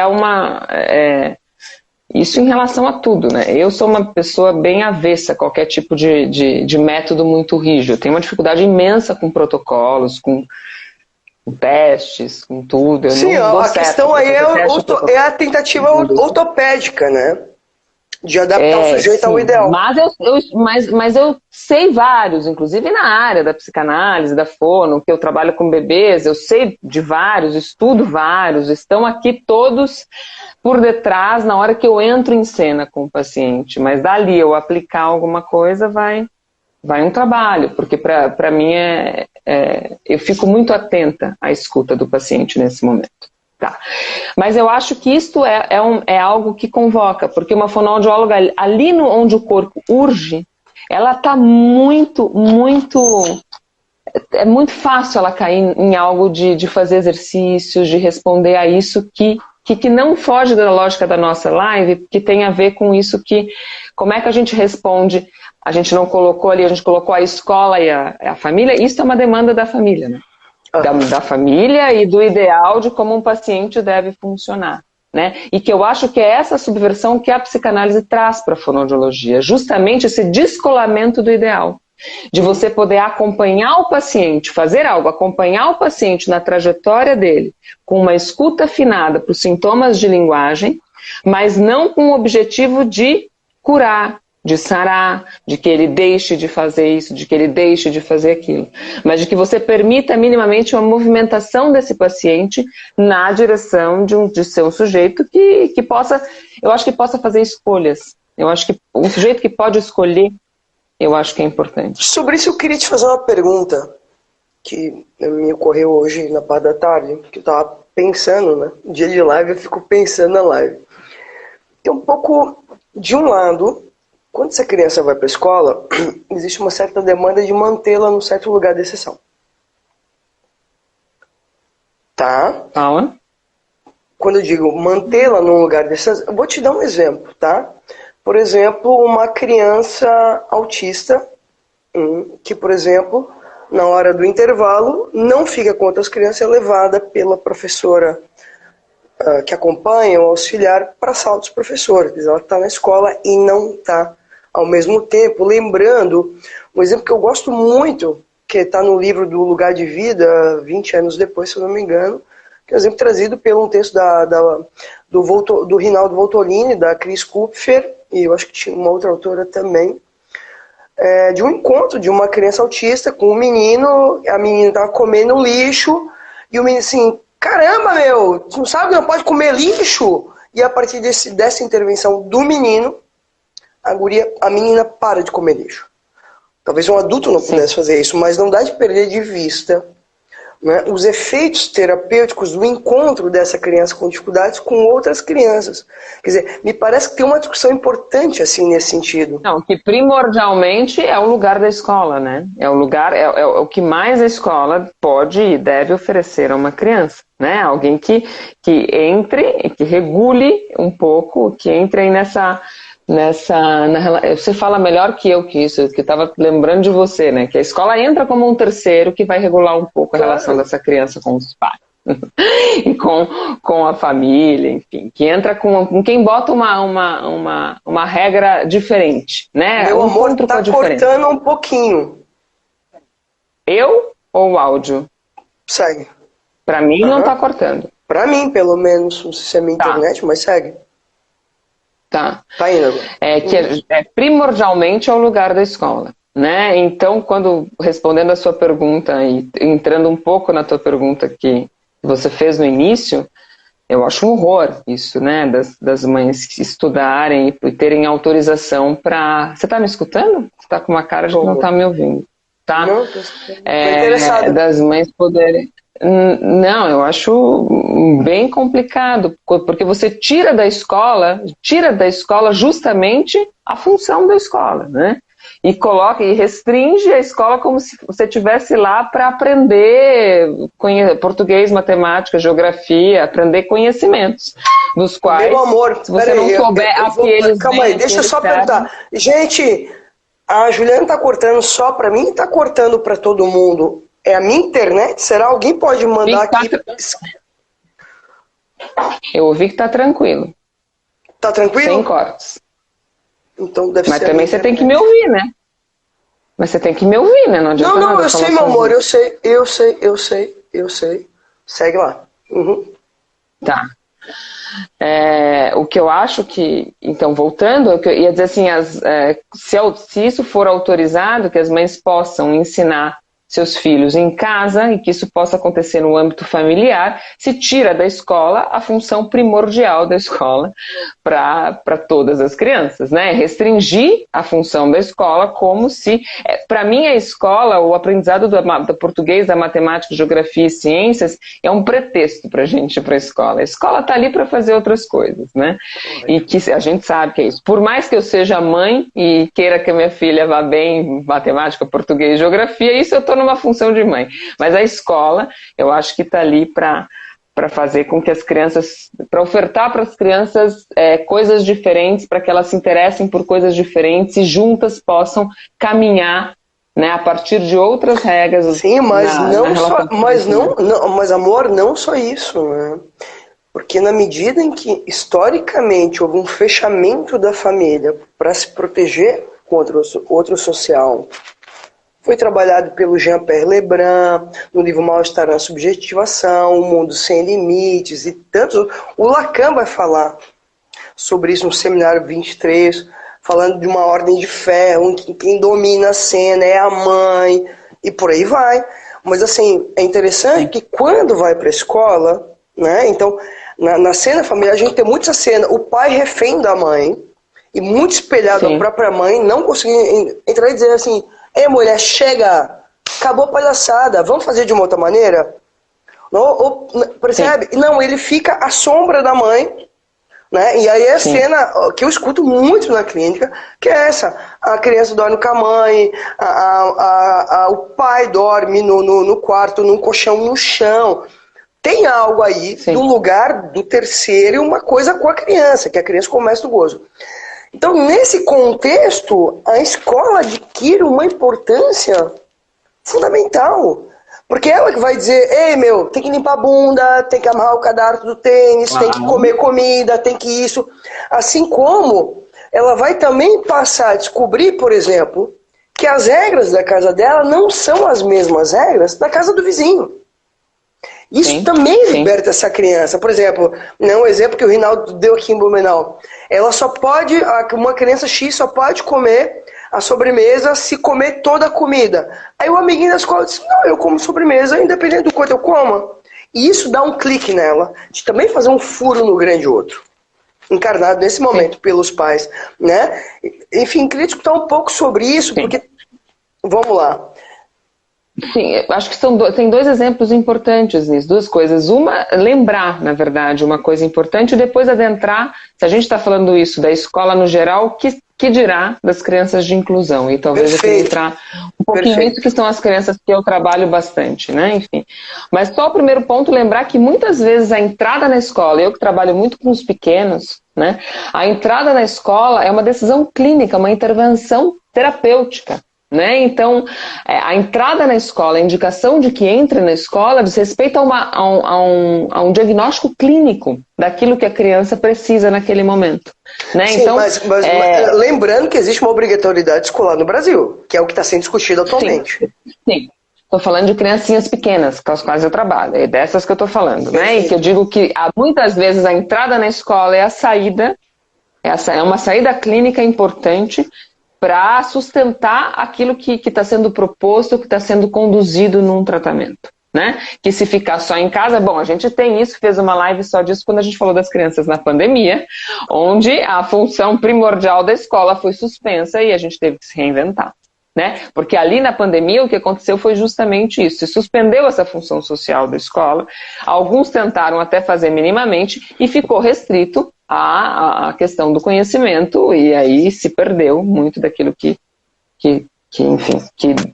isso em relação a tudo, né? Eu sou uma pessoa bem avessa a qualquer tipo de método muito rígido. Eu tenho uma dificuldade imensa com protocolos, com testes, com tudo. Eu sim, não dou a certo questão aí é a tentativa ortopédica, né? De adaptar o sujeito ao ideal. Mas eu sei vários, inclusive na área da psicanálise, da fono, que eu trabalho com bebês, eu sei de vários, estudo vários, estão aqui todos por detrás na hora que eu entro em cena com o paciente. Mas dali eu aplicar alguma coisa vai um trabalho, porque para mim eu fico muito atenta à escuta do paciente nesse momento. Tá. Mas eu acho que isto é algo que convoca, porque uma fonoaudióloga, ali onde o corpo urge, ela está muito é muito fácil ela cair em algo de fazer exercícios, de responder a isso que não foge da lógica da nossa live, que tem a ver com isso como é que a gente responde, a gente não colocou ali, a gente colocou a escola e a família, isso é uma demanda da família, né? Da família e do ideal de como um paciente deve funcionar, né? E que eu acho que é essa subversão que a psicanálise traz para a fonoaudiologia, justamente esse descolamento do ideal. De você poder acompanhar o paciente, fazer algo, acompanhar o paciente na trajetória dele, com uma escuta afinada para os sintomas de linguagem, mas não com o objetivo de curar, de sarar, de que ele deixe de fazer isso, de que ele deixe de fazer aquilo, mas de que você permita minimamente uma movimentação desse paciente na direção de ser um sujeito que possa, eu acho que possa fazer escolhas. Eu acho que um sujeito que pode escolher, eu acho que é importante. Sobre isso eu queria te fazer uma pergunta que me ocorreu hoje na parte da tarde, que eu estava pensando, né? Dia de live eu fico pensando na live. Tem um pouco, de um lado, quando essa criança vai para a escola, existe uma certa demanda de mantê-la num certo lugar de exceção. Tá? Paula? Quando eu digo mantê-la num lugar de exceção, eu vou te dar um exemplo, tá? Por exemplo, uma criança autista, que, por exemplo, na hora do intervalo, não fica com outras crianças, é levada pela professora que acompanha, o auxiliar, para a sala dos professores. Ela está na escola e não está ao mesmo tempo. Lembrando, um exemplo que eu gosto muito, que está no livro do Lugar de Vida, 20 anos depois, se eu não me engano, que é um exemplo trazido pelo um texto do Rinaldo Voltolini, da Cris Kupfer, e eu acho que tinha uma outra autora também, de um encontro de uma criança autista com um menino, a menina estava comendo lixo, e o menino assim, caramba, meu, tu não sabe que não pode comer lixo? E a partir dessa intervenção do menino, a menina para de comer lixo. Talvez um adulto não pudesse fazer isso, mas não dá de perder de vista, né, os efeitos terapêuticos do encontro dessa criança com dificuldades com outras crianças. Quer dizer, me parece que tem uma discussão importante assim nesse sentido. Não, que primordialmente é o lugar da escola, né? É o lugar, é o que mais a escola pode e deve oferecer a uma criança, né? Alguém que entre, que regule um pouco, que entre aí você fala melhor que eu que isso, que eu estava lembrando de você, né? Que a escola entra como um terceiro que vai regular um pouco a relação dessa criança com os pais e com a família, enfim, que entra com quem bota uma regra diferente, né? Meu amor, tá cortando um pouquinho. Eu ou o áudio? Segue. Para mim não tá cortando. Para mim, pelo menos, não sei se é minha internet, mas segue. Tá. Tá indo agora. Primordialmente é o lugar da escola, né? Então, respondendo a sua pergunta e entrando um pouco na tua pergunta que você fez no início, eu acho um horror isso, né? Das mães estudarem e terem autorização para... Você tá me escutando? Você tá com uma cara de que não tá me ouvindo, tá? Não, tô interessado. Das mães poderem... Não, eu acho bem complicado, porque você tira da escola justamente a função da escola, né? E restringe a escola como se você estivesse lá para aprender português, matemática, geografia, aprender conhecimentos, dos quais, meu amor, se você não souber aqueles... Calma aí, deixa eu só perguntar. Gente, a Juliana tá cortando só para mim ou tá cortando para todo mundo? É a minha internet? Será? Alguém pode mandar aqui? Eu ouvi que tá tranquilo. Tá tranquilo? Sem cortes. Então deve Mas ser também você tem que me ouvir, né? Mas você tem que me ouvir, né? Não adianta nada. Não, eu sei, meu amor, eu sei. Segue lá. Uhum. Tá. O que eu acho que... Então, voltando, eu ia dizer assim, se isso for autorizado, que as mães possam ensinar seus filhos em casa e que isso possa acontecer no âmbito familiar, se tira da escola a função primordial da escola para todas as crianças, né? Restringir a função da escola como se... Para mim, a escola, o aprendizado do português, da matemática, geografia e ciências é um pretexto para a gente ir para a escola. A escola está ali para fazer outras coisas, né? E que a gente sabe que é isso. Por mais que eu seja mãe e queira que a minha filha vá bem em matemática, português e geografia, isso eu estou numa função de mãe. Mas a escola, eu acho que está ali para fazer com que as crianças, para ofertar para as crianças coisas diferentes, para que elas se interessem por coisas diferentes e juntas possam caminhar, né, a partir de outras regras. Sim, mas mas amor, não só isso, né? Porque na medida em que historicamente houve um fechamento da família para se proteger contra o outro social, foi trabalhado pelo Jean-Pierre Lebrun, no livro Mal-Estar na Subjetivação, O Mundo Sem Limites e tantos. O Lacan vai falar sobre isso no Seminário 23, falando de uma ordem de ferro, em que quem domina a cena é a mãe, e por aí vai. Mas assim, é interessante que quando vai para a escola, né, então, na cena familiar a gente tem muita cena, o pai refém da mãe, e muito espelhado à própria mãe, não conseguindo entrar e dizer assim, mulher, chega, acabou a palhaçada, vamos fazer de uma outra maneira? Percebe? Não, ele fica à sombra da mãe, né? E aí é a cena que eu escuto muito na clínica, que é essa, a criança dorme com a mãe, o pai dorme no quarto, num colchão no chão. Tem algo aí do lugar do terceiro e uma coisa com a criança, que a criança começa o gozo. Então, nesse contexto, a escola adquire uma importância fundamental. Porque ela que vai dizer, ei, tem que limpar a bunda, tem que amarrar o cadarço do tênis, tem que comer comida, tem que isso. Assim como ela vai também passar a descobrir, por exemplo, que as regras da casa dela não são as mesmas regras da casa do vizinho. Isso também liberta essa criança. Por exemplo, um exemplo que o Rinaldo deu aqui em Blumenau. Uma criança X só pode comer a sobremesa se comer toda a comida. Aí o amiguinho da escola diz, não, eu como sobremesa independente do quanto eu coma. E isso dá um clique nela, de também fazer um furo no grande outro. Encarnado nesse momento pelos pais. Né? Enfim, queria discutir um pouco sobre isso, porque... Vamos lá. Sim, eu acho que tem dois exemplos importantes nisso, duas coisas. Uma, lembrar, na verdade, uma coisa importante, e depois adentrar, se a gente está falando isso da escola no geral, que dirá das crianças de inclusão? E talvez eu queria entrar um pouquinho nisso, que são as crianças que eu trabalho bastante, né? Enfim. Mas só o primeiro ponto, lembrar que muitas vezes a entrada na escola, eu que trabalho muito com os pequenos, né? A entrada na escola é uma decisão clínica, uma intervenção terapêutica. Né? Então, a entrada na escola, a indicação de que entre na escola diz respeito a um diagnóstico clínico daquilo que a criança precisa naquele momento. Né? Sim, então, mas lembrando que existe uma obrigatoriedade escolar no Brasil, que é o que está sendo discutido atualmente. Sim. Estou falando de criancinhas pequenas, com as quais eu trabalho, é dessas que eu estou falando. Né? E que eu digo que muitas vezes a entrada na escola é a saída, é uma saída clínica importante para sustentar aquilo que está sendo proposto, que está sendo conduzido num tratamento. Né? Que se ficar só em casa, bom, a gente tem isso, fez uma live só disso quando a gente falou das crianças na pandemia, onde a função primordial da escola foi suspensa e a gente teve que se reinventar. Né? Porque ali na pandemia o que aconteceu foi justamente isso, se suspendeu essa função social da escola, alguns tentaram até fazer minimamente e ficou restrito a questão do conhecimento, e aí se perdeu muito daquilo que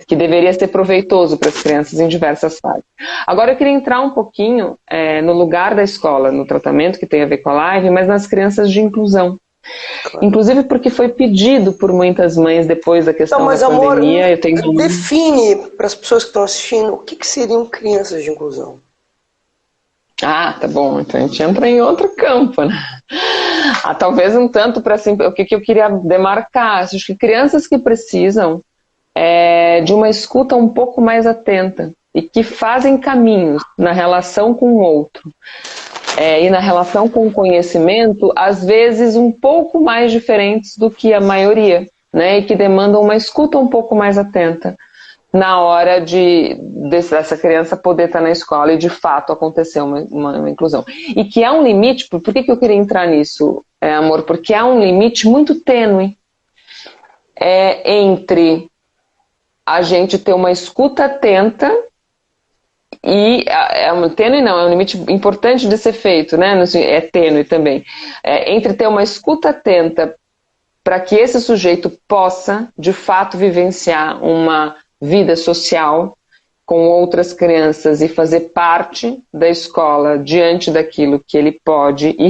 deveria ser proveitoso para as crianças em diversas fases. Agora eu queria entrar um pouquinho no lugar da escola, no tratamento que tem a ver com a live, mas nas crianças de inclusão. Inclusive porque foi pedido por muitas mães depois da questão da pandemia. Define para as pessoas que estão assistindo o que seriam crianças de inclusão. Ah, tá bom, então a gente entra em outro campo, né? Talvez um tanto para assim, o que eu queria demarcar, acho que crianças que precisam de uma escuta um pouco mais atenta e que fazem caminhos na relação com o outro e na relação com o conhecimento, às vezes um pouco mais diferentes do que a maioria, né? E que demandam uma escuta um pouco mais atenta na hora dessa criança poder estar na escola e de fato acontecer uma inclusão. E que há um limite, por que eu queria entrar nisso, amor? Porque há um limite muito tênue entre a gente ter uma escuta atenta e tênue não, é um limite importante de ser feito, né? É tênue também. Entre ter uma escuta atenta para que esse sujeito possa, de fato, vivenciar uma vida social com outras crianças e fazer parte da escola diante daquilo que ele pode e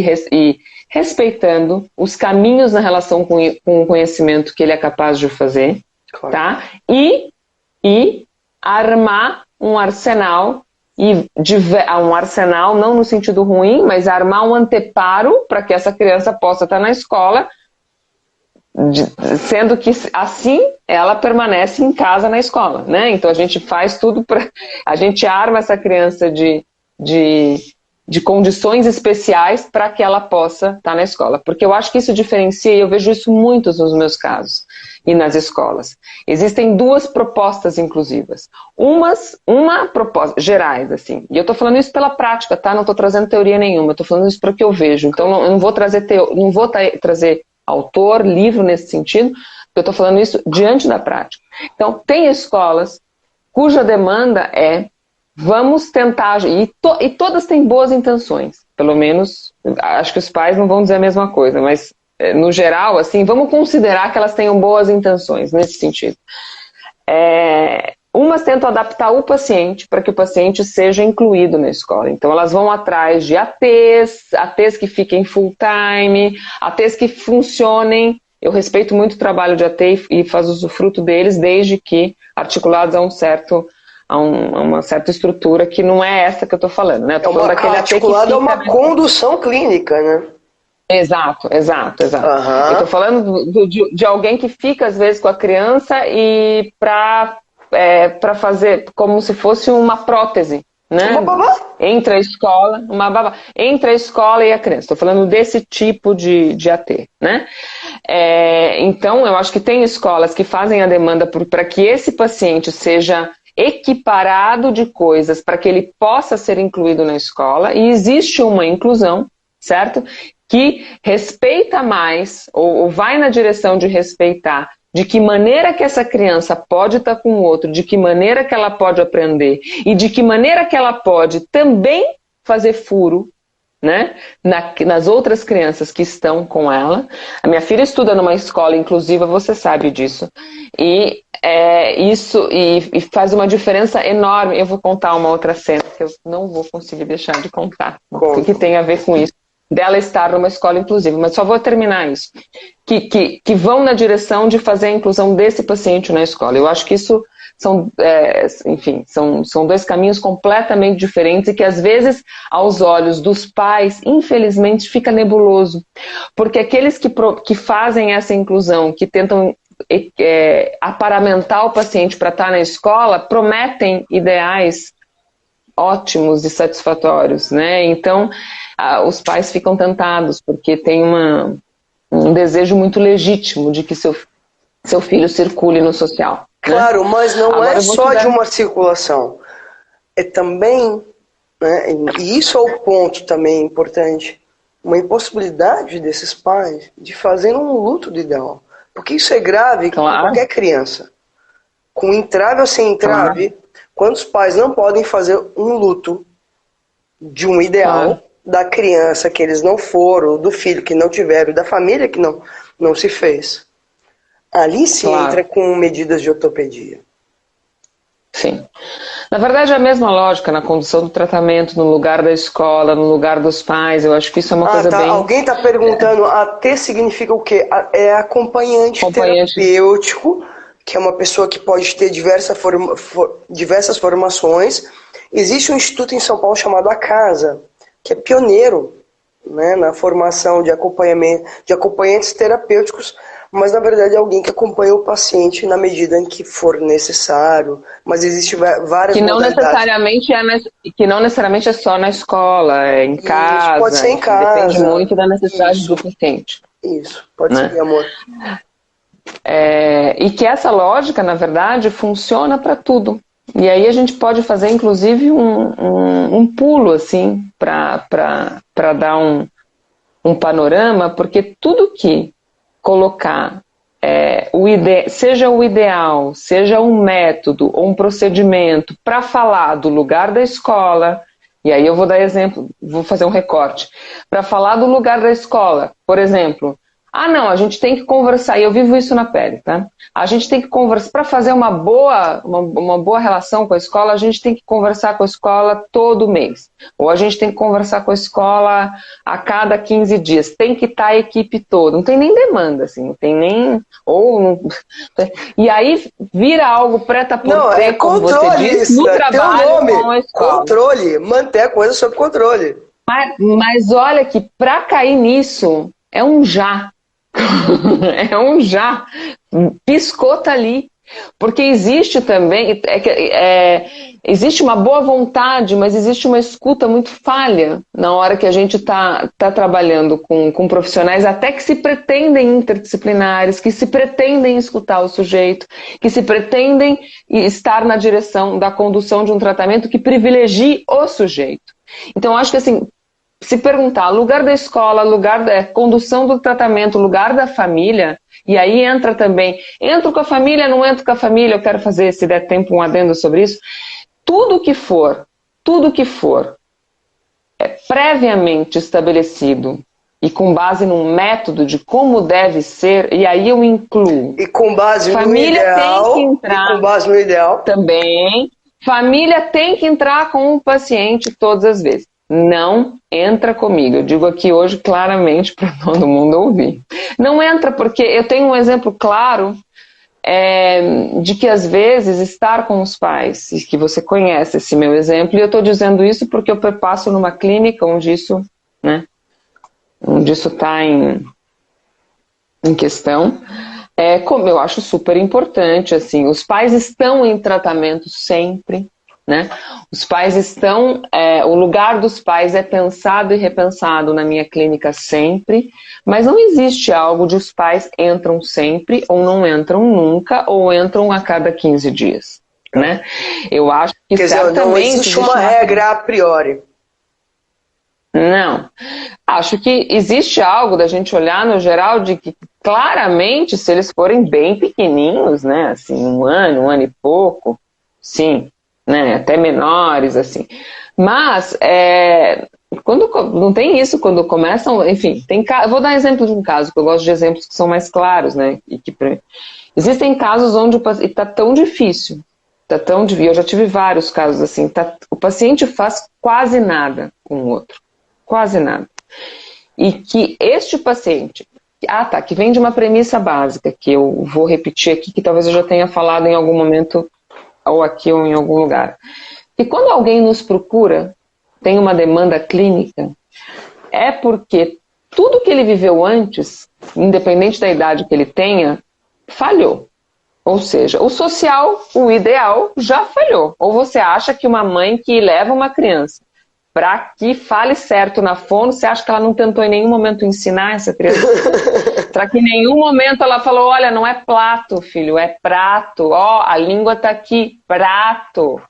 respeitando os caminhos na relação com o conhecimento que ele é capaz de fazer, claro. Tá? E armar um arsenal, um arsenal não no sentido ruim, mas armar um anteparo para que essa criança possa estar na escola, sendo que assim ela permanece em casa na escola, né? Então a gente faz tudo a gente arma essa criança de condições especiais para que ela possa estar na escola, porque eu acho que isso diferencia, e eu vejo isso muito nos meus casos e nas escolas. Existem duas propostas inclusivas, uma proposta gerais, assim, e eu estou falando isso pela prática, tá? Não estou trazendo teoria nenhuma, estou falando isso para o que eu vejo. Então eu não vou trazer trazer autor, livro nesse sentido, porque eu estou falando isso diante da prática. Então, tem escolas cuja demanda é vamos tentar, e todas têm boas intenções, pelo menos, acho que os pais não vão dizer a mesma coisa, mas no geral, assim, vamos considerar que elas tenham boas intenções nesse sentido. Umas tentam adaptar o paciente para que o paciente seja incluído na escola. Então, elas vão atrás de ATs que fiquem full time, ATs que funcionem. Eu respeito muito o trabalho de AT e faço usufruto deles, desde que articulados a uma certa estrutura que não é essa que eu estou falando, né? Articulado a uma condução clínica, né? Exato. Uhum. Eu estou falando de alguém que fica, às vezes, com a criança e para fazer como se fosse uma prótese, né? Uma babá? Entre a escola e a criança. Estou falando desse tipo de AT, né? Então, eu acho que tem escolas que fazem a demanda para que esse paciente seja equiparado de coisas para que ele possa ser incluído na escola, e existe uma inclusão, certo? Que respeita mais, ou vai na direção de respeitar de que maneira que essa criança pode estar com o outro, de que maneira que ela pode aprender, e de que maneira que ela pode também fazer furo, né, nas outras crianças que estão com ela. A minha filha estuda numa escola inclusiva, você sabe disso, e isso faz uma diferença enorme. Eu vou contar uma outra cena que eu não vou conseguir deixar de contar, que tem a ver com isso, dela estar numa escola inclusiva, mas só vou terminar isso, que vão na direção de fazer a inclusão desse paciente na escola. Eu acho que isso são dois caminhos completamente diferentes e que às vezes, aos olhos dos pais, infelizmente fica nebuloso, porque aqueles que fazem essa inclusão, que tentam aparamentar o paciente para estar na escola, prometem ideais ótimos e satisfatórios, né? Então, os pais ficam tentados, porque tem um desejo muito legítimo de que seu filho circule no social. Claro, né? Mas não é só de uma circulação. É também, né, e isso é o ponto também importante, uma impossibilidade desses pais de fazer um luto de ideal. Porque isso é grave com qualquer criança. Com entrave ou sem entrave, quando os pais não podem fazer um luto de um ideal da criança que eles não foram, do filho que não tiveram, da família que não se fez. Ali se entra com medidas de ortopedia. Sim. Na verdade, é a mesma lógica na condução do tratamento, no lugar da escola, no lugar dos pais. Eu acho que isso é uma coisa bem... Alguém está perguntando, AT significa o quê? É acompanhante terapêutico, que é uma pessoa que pode ter diversas formações. Existe um instituto em São Paulo chamado A Casa, que é pioneiro, né, na formação de acompanhantes terapêuticos, mas na verdade é alguém que acompanha o paciente na medida em que for necessário. Mas existem várias modalidades. Que não necessariamente é só na escola, é em casa. Isso, pode ser em casa. Depende muito da necessidade do paciente. Isso, pode ser, amor. E que essa lógica, na verdade, funciona para tudo. E aí a gente pode fazer, inclusive, um pulo, assim, para dar um panorama, porque tudo que colocar, seja o ideal, seja um método ou um procedimento para falar do lugar da escola, e aí eu vou dar exemplo, vou fazer um recorte, para falar do lugar da escola, por exemplo, Ah, não, a gente tem que conversar, e eu vivo isso na pele, tá? A gente tem que conversar, para fazer uma boa relação com a escola, a gente tem que conversar com a escola todo mês. Ou a gente tem que conversar com a escola a cada 15 dias. Tem que estar a equipe toda. Não tem nem demanda, assim, não tem nem... E aí vira algo preta por Não, é como você controle disse, isso, no né? trabalho Tem um nome, com a escola. controle, manter a coisa sob controle. Mas olha que para cair nisso, é um já. É um já. Piscou, tá ali. Porque existe também, existe uma boa vontade, mas existe uma escuta muito falha na hora que a gente tá trabalhando com profissionais até que se pretendem interdisciplinares, que se pretendem escutar o sujeito, que se pretendem estar na direção da condução de um tratamento que privilegie o sujeito. Então, acho que assim, se perguntar lugar da escola, lugar da condução do tratamento, lugar da família, e aí entra também, entro com a família, não entro com a família, eu quero fazer, se der tempo, um adendo sobre isso. Tudo que for previamente estabelecido e com base num método de como deve ser, e aí eu incluo. E com base família no ideal, tem que entrar, e com base no ideal. Também, família tem que entrar com o paciente todas as vezes. Não entra comigo. Eu digo aqui hoje claramente para todo mundo ouvir. Não entra porque eu tenho um exemplo claro de que às vezes estar com os pais, e que você conhece esse meu exemplo, e eu estou dizendo isso porque eu passo numa clínica onde isso, né, onde isso está em questão. Como eu acho super importante, assim, os pais estão em tratamento sempre, né? Os pais estão, o lugar dos pais é pensado e repensado na minha clínica sempre, mas não existe algo de os pais entram sempre, ou não entram nunca, ou entram a cada 15 dias, né? Eu acho que Quer dizer, não existe uma regra a priori. Não. Acho que existe algo da gente olhar no geral de que claramente, se eles forem bem pequenininhos, né, assim, um ano e pouco, sim, né, até menores, assim. Mas, quando não tem isso, quando começam, enfim, eu vou dar exemplo de um caso, que eu gosto de exemplos que são mais claros, né, existem casos onde está tão difícil, eu já tive vários casos assim, o paciente faz quase nada com o outro. Quase nada. E que este paciente, que vem de uma premissa básica, que eu vou repetir aqui, que talvez eu já tenha falado em algum momento, ou aqui ou em algum lugar. E quando alguém nos procura, tem uma demanda clínica, é porque tudo que ele viveu antes, independente da idade que ele tenha, falhou. Ou seja, o social, o ideal, já falhou. Ou você acha que uma mãe que leva uma criança para que fale certo na fono, você acha que ela não tentou em nenhum momento ensinar essa criança? Será que em nenhum momento ela falou, olha, não é plato, filho, é prato. Ó, a língua tá aqui, prato.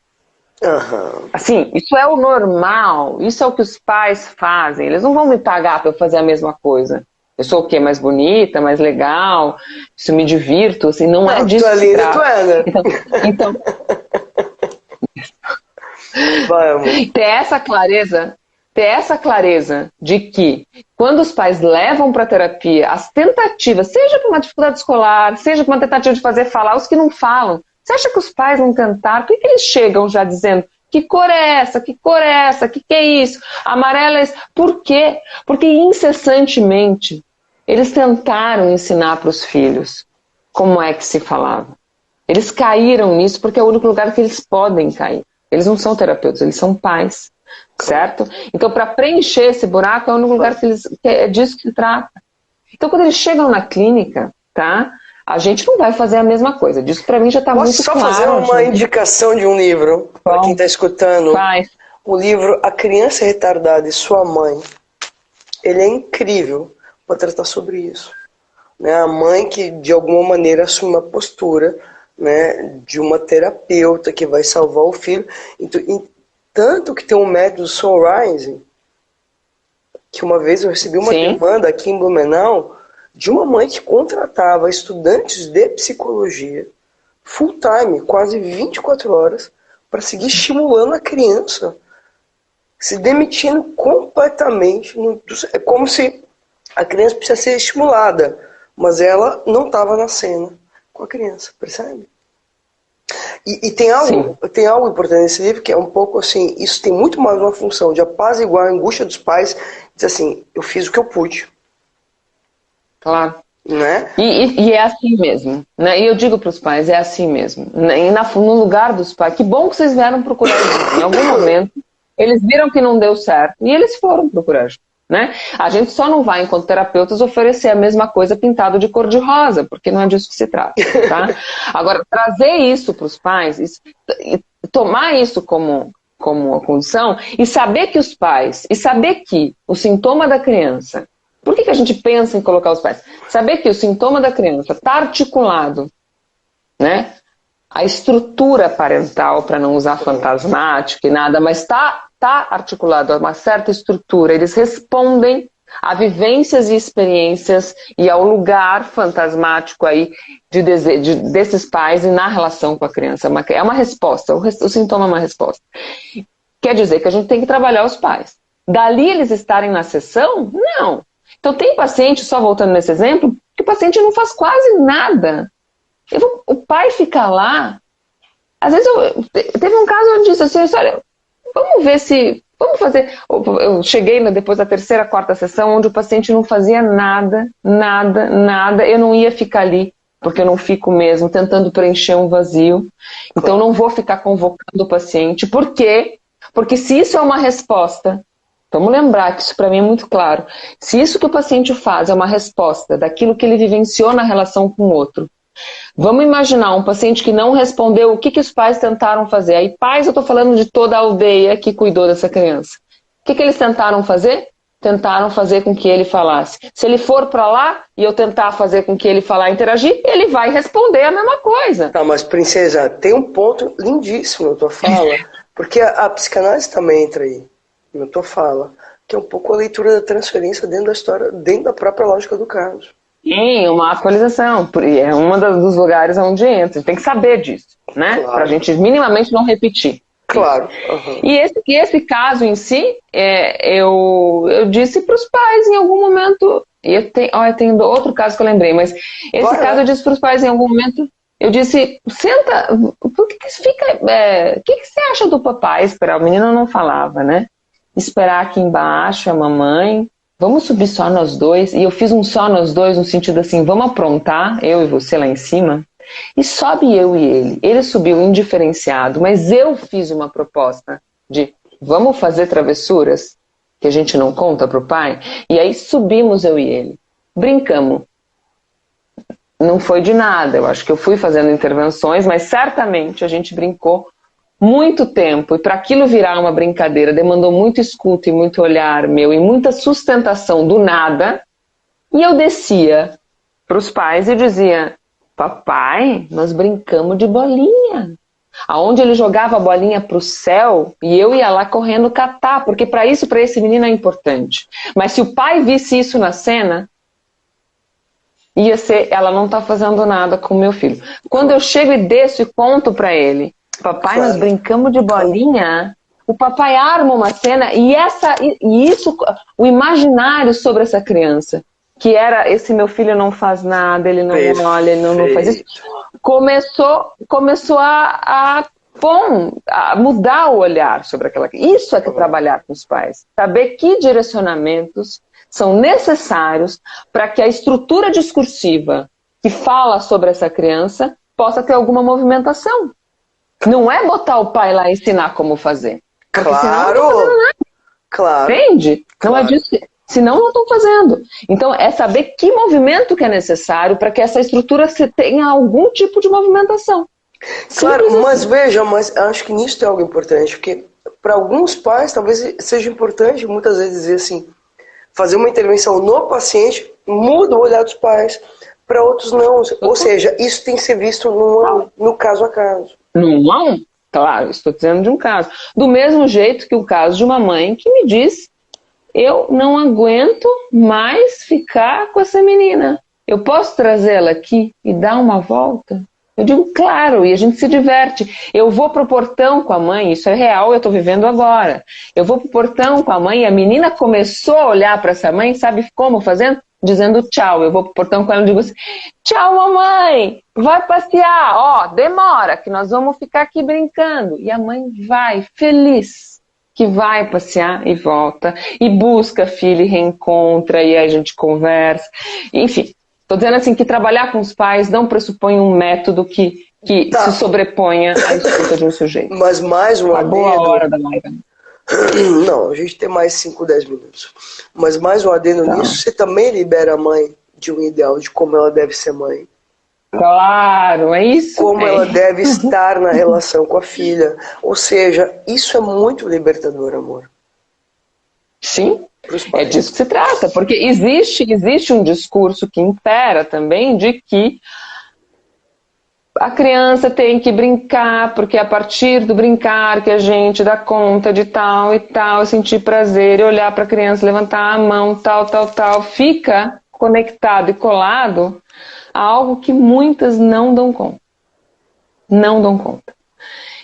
Uhum. Assim, isso é o normal, isso é o que os pais fazem. Eles não vão me pagar para eu fazer a mesma coisa. Eu sou o quê? Mais bonita, mais legal, isso me divirto, assim, não é disso que se trata. Tu é, né? Então Vamos. ter essa clareza de que quando os pais levam para terapia as tentativas, seja para uma dificuldade escolar, seja para uma tentativa de fazer falar, os que não falam, você acha que os pais vão tentar? Por que eles chegam já dizendo que cor é essa, que cor é essa, que é isso, amarela é isso? Por quê? Porque incessantemente eles tentaram ensinar para os filhos como é que se falava. Eles caíram nisso porque é o único lugar que eles podem cair. Eles não são terapeutas, eles são pais, certo? Então, para preencher esse buraco, é o único lugar que é disso que se trata. Então, quando eles chegam na clínica, tá? A gente não vai fazer a mesma coisa. Disso, para mim, já está muito claro. Posso só fazer uma indicação de um livro, para quem está escutando? Faz. O livro A Criança Retardada e Sua Mãe. Ele é incrível para tratar sobre isso. Né? A mãe que, de alguma maneira, assume uma postura, né, de uma terapeuta que vai salvar o filho. Tanto que tem um método Sunrise, que uma vez eu recebi uma demanda aqui em Blumenau de uma mãe que contratava estudantes de psicologia full time, quase 24 horas, para seguir estimulando a criança, se demitindo completamente. É como se A criança precisa ser estimulada, mas ela não estava na cena com a criança, percebe? E tem algo importante nesse livro que é um pouco assim, isso tem muito mais uma função de apaziguar a angústia dos pais, dizer assim, eu fiz o que eu pude. Claro. Né? E é assim mesmo, né? E eu digo para os pais, é assim mesmo. E no lugar dos pais, que bom que vocês vieram procurar ajuda. Em algum momento, eles viram que não deu certo e eles foram procurar ajuda. Né? A gente só não vai, enquanto terapeutas, oferecer a mesma coisa pintado de cor de rosa, porque não é disso que se trata. Tá? Agora, trazer isso para os pais, tomar isso como uma condição, e saber que os pais, e saber que o sintoma da criança, por que a gente pensa em colocar os pais? Saber que o sintoma da criança está articulado, né? A estrutura parental, para não usar fantasmático e nada, mas está articulado a uma certa estrutura. Eles respondem a vivências e experiências e ao lugar fantasmático aí desses pais e na relação com a criança. É uma resposta, o sintoma é uma resposta. Quer dizer que a gente tem que trabalhar os pais. Dali eles estarem na sessão? Não. Então tem paciente, só voltando nesse exemplo, que o paciente não faz quase nada. O pai fica lá. Às vezes teve um caso onde eu disse assim, olha, vamos fazer. Eu cheguei depois da terceira, quarta sessão, onde o paciente não fazia nada. Eu não ia ficar ali, porque eu não fico mesmo tentando preencher um vazio. Então eu não vou ficar convocando o paciente. Por quê? Porque se isso é uma resposta, vamos lembrar que isso para mim é muito claro. Se isso que o paciente faz é uma resposta daquilo que ele vivenciou na relação com o outro, vamos imaginar um paciente que não respondeu o que os pais tentaram fazer. Aí pais, eu estou falando de toda a aldeia que cuidou dessa criança. O que eles tentaram fazer? Tentaram fazer com que ele falasse. Se ele for para lá e eu tentar fazer com que ele falar e interagir, ele vai responder a mesma coisa. Tá, mas princesa, tem um ponto lindíssimo na tua fala, porque a psicanálise também entra aí, na tua fala, que é um pouco a leitura da transferência dentro da história, dentro da própria lógica do caso. Sim, uma atualização. É um dos lugares onde entra. A gente tem que saber disso, né? Claro. Pra gente minimamente não repetir. Claro. Uhum. E esse caso em si, eu disse para os pais em algum momento. E eu tenho outro caso que eu lembrei, mas esse caso eu disse para os pais em algum momento. Eu disse, senta, por que fica. O que você acha do papai esperar? O menino não falava, né? Esperar aqui embaixo a mamãe. Vamos subir só nós dois. E eu fiz um só nós dois, no sentido assim, vamos aprontar, eu e você lá em cima. E sobe eu e ele. Ele subiu indiferenciado, mas eu fiz uma proposta de vamos fazer travessuras que a gente não conta pro pai. E aí subimos eu e ele. Brincamos. Não foi de nada. Eu acho que eu fui fazendo intervenções, mas certamente a gente brincou muito tempo, e para aquilo virar uma brincadeira demandou muito escuta e muito olhar meu e muita sustentação do nada. E eu descia para os pais e dizia, papai, nós brincamos de bolinha. Aonde ele jogava a bolinha para o céu e eu ia lá correndo catar, porque para esse menino é importante. Mas se o pai visse isso na cena, ia ser, ela não está fazendo nada com o meu filho. Quando eu chego e desço e conto para ele, papai, nós brincamos de bolinha. O papai arma uma cena e isso, o imaginário sobre essa criança, que era, esse meu filho não faz nada, ele não olha, ele não faz isso, começou a mudar o olhar sobre aquela criança. Isso é que é trabalhar com os pais. Saber que direcionamentos são necessários para que a estrutura discursiva que fala sobre essa criança possa ter alguma movimentação. Não é botar o pai lá e ensinar como fazer. Claro! Senão não estão fazendo nada. Claro! Entende? Não é disso. Senão não estão fazendo. Então é saber que movimento que é necessário para que essa estrutura tenha algum tipo de movimentação. Claro, mas veja, acho que nisso tem algo importante, porque para alguns pais talvez seja importante muitas vezes dizer assim, fazer uma intervenção no paciente muda o olhar dos pais, para outros não. Ou seja, isso tem que ser visto no caso a caso. Não? Claro, estou dizendo de um caso. Do mesmo jeito que o caso de uma mãe que me diz, eu não aguento mais ficar com essa menina. Eu posso trazê-la aqui e dar uma volta? Eu digo, claro, e a gente se diverte. Eu vou pro portão com a mãe, isso é real, eu estou vivendo agora. Eu vou pro portão com a mãe e a menina começou a olhar para essa mãe, sabe como fazendo? dizendo tchau. Eu vou pro portão com ela e digo assim, tchau, mamãe, vai passear, ó, demora, que nós vamos ficar aqui brincando. E a mãe vai, feliz, que vai passear e volta, e busca a filha e reencontra, e aí a gente conversa. Enfim, estou dizendo assim que trabalhar com os pais não pressupõe um método que se sobreponha à escuta de um sujeito. Mas mais um adendo... boa hora da live. Não, a gente tem mais 5, 10 minutos. Mas mais um adendo nisso, você também libera a mãe de um ideal de como ela deve ser mãe. Claro, é isso. Como ela deve estar na relação com a filha. Ou seja, isso é muito libertador, amor. Sim, é disso que se trata. Porque existe um discurso que impera também de que a criança tem que brincar, porque é a partir do brincar que a gente dá conta de tal e tal, sentir prazer, e olhar para a criança, levantar a mão, tal, fica conectado e colado a algo que muitas não dão conta. Não dão conta.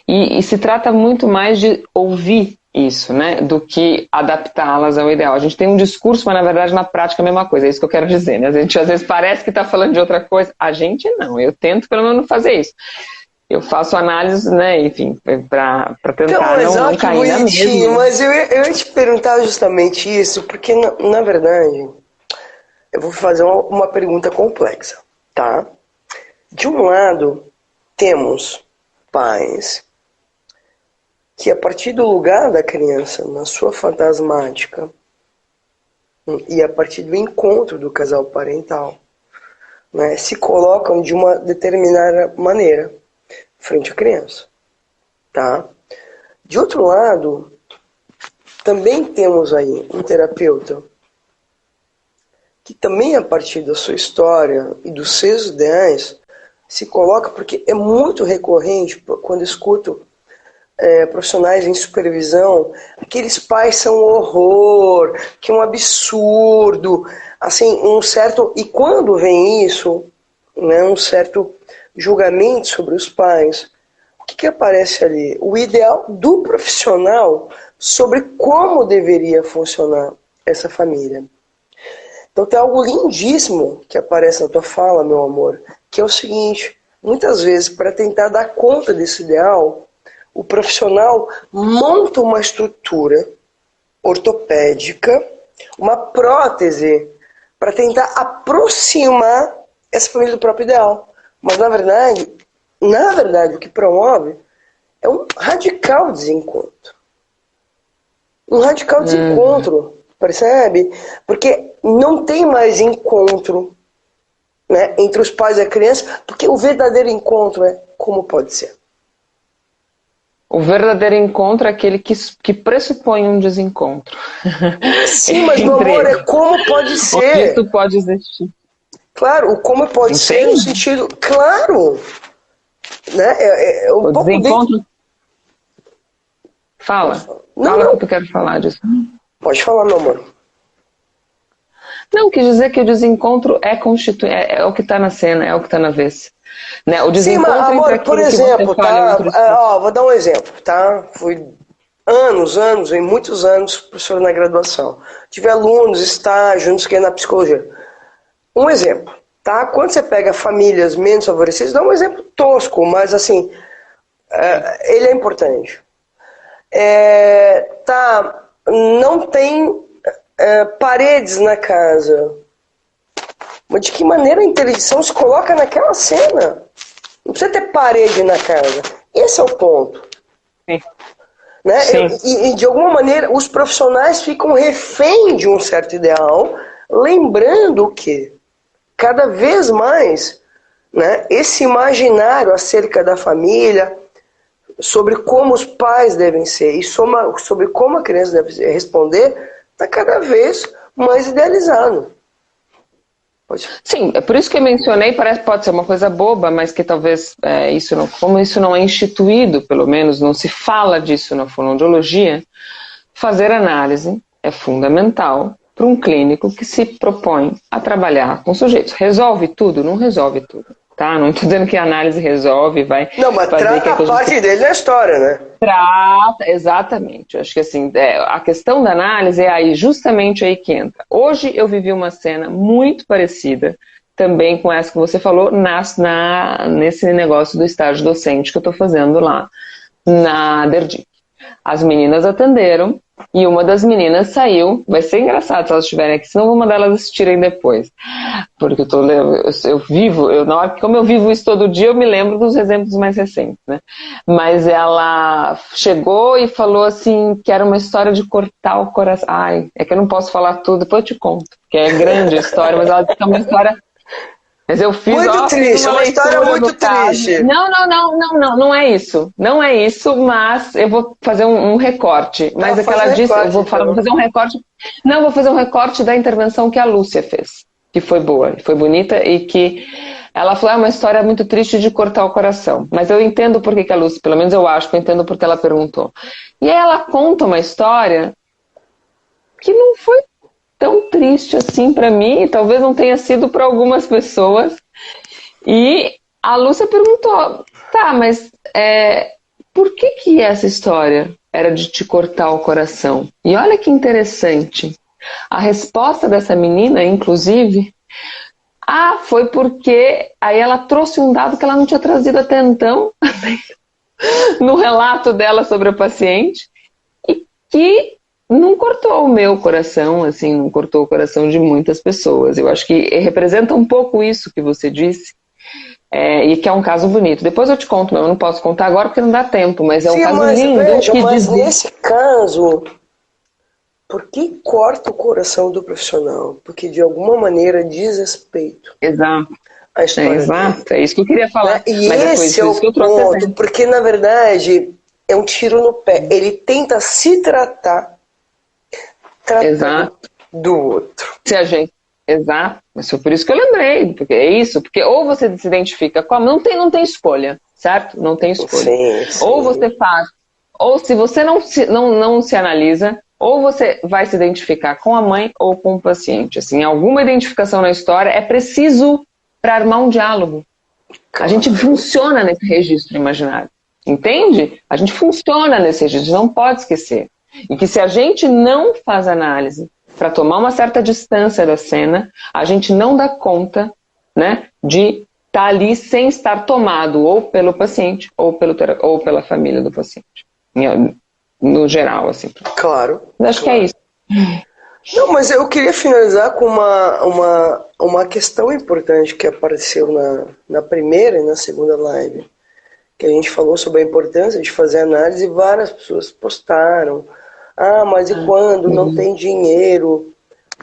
E se trata muito mais de ouvir isso, né, do que adaptá-las ao ideal. A gente tem um discurso, mas na verdade na prática é a mesma coisa, é isso que eu quero dizer, né? A gente às vezes parece que está falando de outra coisa, a gente não, eu tento pelo menos não fazer isso. Eu faço análise, né, enfim, para tentar não cair na mesma. Mas eu ia te perguntar justamente isso, porque na verdade, eu vou fazer uma pergunta complexa, tá? De um lado, temos pais que a partir do lugar da criança, na sua fantasmática, e a partir do encontro do casal parental, né, se colocam de uma determinada maneira frente à criança. Tá? De outro lado, também temos aí um terapeuta que também a partir da sua história e dos seus ideais se coloca, porque é muito recorrente quando escuto profissionais em supervisão, aqueles pais são um horror, que é um absurdo, assim, um certo, e quando vem isso, né, um certo julgamento sobre os pais, o que aparece ali? O ideal do profissional sobre como deveria funcionar essa família. Então tem algo lindíssimo que aparece na tua fala, meu amor, que é o seguinte, muitas vezes para tentar dar conta desse ideal, o profissional monta uma estrutura ortopédica, uma prótese, para tentar aproximar essa família do próprio ideal. Mas, na verdade, o que promove é um radical desencontro. Um radical desencontro, percebe? Porque não tem mais encontro, né, entre os pais e a criança, porque o verdadeiro encontro é como pode ser. O verdadeiro encontro é aquele que pressupõe um desencontro. Sim, mas, meu amor, é como pode ser. Isso pode existir. Claro, o como pode ser no sentido... Claro! Né? O desencontro... Fala. Fala que tu quer falar disso. Pode falar, meu amor. Não, quis dizer que o desencontro é o que está na cena, é o que está na vez. Né? O desencontro. Sim, mas, amor, por exemplo, tá? Vou dar um exemplo, tá? Fui muitos anos professor na graduação. Tive alunos, estágios, não sei o que, na psicologia. Um exemplo, tá? Quando você pega famílias menos favorecidas, dá um exemplo tosco, mas assim, ele é importante. Não tem paredes na casa. Mas de que maneira a interdição se coloca naquela cena? Não precisa ter parede na casa. Esse é o ponto. Sim. Né? Sim. E de alguma maneira os profissionais ficam refém de um certo ideal, lembrando que cada vez mais, né, esse imaginário acerca da família, sobre como os pais devem ser e sobre como a criança deve responder, está cada vez mais idealizado. Sim, é por isso que eu mencionei, pode ser uma coisa boba, mas que talvez como isso não é instituído, pelo menos não se fala disso na fonoaudiologia, fazer análise é fundamental para um clínico que se propõe a trabalhar com sujeitos. Resolve tudo? Não resolve tudo. tá? Não estou dizendo que a análise resolve, vai Não, mas fazer trata que a parte dele na história, né? Trata, exatamente. Eu acho que assim, a questão da análise é aí, justamente aí que entra. Hoje eu vivi uma cena muito parecida, também com essa que você falou, nesse negócio do estágio docente que eu estou fazendo lá na Derdic. As meninas atenderam e uma das meninas saiu. Vai ser engraçado se elas estiverem aqui, senão eu vou mandar elas assistirem depois. Porque na hora que, como eu vivo isso todo dia, eu me lembro dos exemplos mais recentes, né? Mas ela chegou e falou assim que era uma história de cortar o coração. Ai, é que eu não posso falar tudo, depois eu te conto, porque é grande a história, mas ela disse que é uma história. Mas eu fiz, Muito triste, fiz é uma história muito triste. Não é isso. Não é isso, mas eu vou fazer um recorte. Mas é que ela disse, eu vou fazer um recorte. Não, vou fazer um recorte da intervenção que a Lúcia fez, que foi boa, foi bonita e que ela falou, é uma história muito triste de cortar o coração. Mas eu entendo por que a Lúcia, pelo menos eu acho que eu entendo porque ela perguntou. E aí ela conta uma história que não foi tão triste assim para mim, talvez não tenha sido para algumas pessoas. E a Lúcia perguntou, tá, mas por que essa história era de te cortar o coração? E olha que interessante. A resposta dessa menina, inclusive, foi porque aí ela trouxe um dado que ela não tinha trazido até então no relato dela sobre a paciente e que não cortou o meu coração, assim, não cortou o coração de muitas pessoas. Eu acho que representa um pouco isso que você disse, e que é um caso bonito. Depois eu te conto, mas eu não posso contar agora porque não dá tempo, mas é um caso lindo. Veja, mas nesse caso, por que corta o coração do profissional? Porque de alguma maneira diz respeito. Exato. A história exato, é isso que eu queria falar. E mas esse é o ponto, porque na verdade é um tiro no pé. Ele tenta se tratar do outro. Se a gente... Exato, mas foi por isso que eu lembrei, porque é isso, porque ou você se identifica com a mãe, não tem escolha, certo? Não tem escolha. Sim. Ou você faz, ou se você não se analisa, ou você vai se identificar com a mãe ou com o paciente. Assim, alguma identificação na história é preciso para armar um diálogo. A gente funciona nesse registro imaginário, entende? A gente funciona nesse registro, não pode esquecer. E que se a gente não faz análise para tomar uma certa distância da cena, a gente não dá conta, né, de estar ali sem estar tomado ou pelo paciente ou pela família do paciente. No geral, assim. Claro. Acho que é isso. Não, mas eu queria finalizar com uma questão importante que apareceu na primeira e na segunda live, que a gente falou sobre a importância de fazer análise e várias pessoas postaram. Mas e quando não tem dinheiro?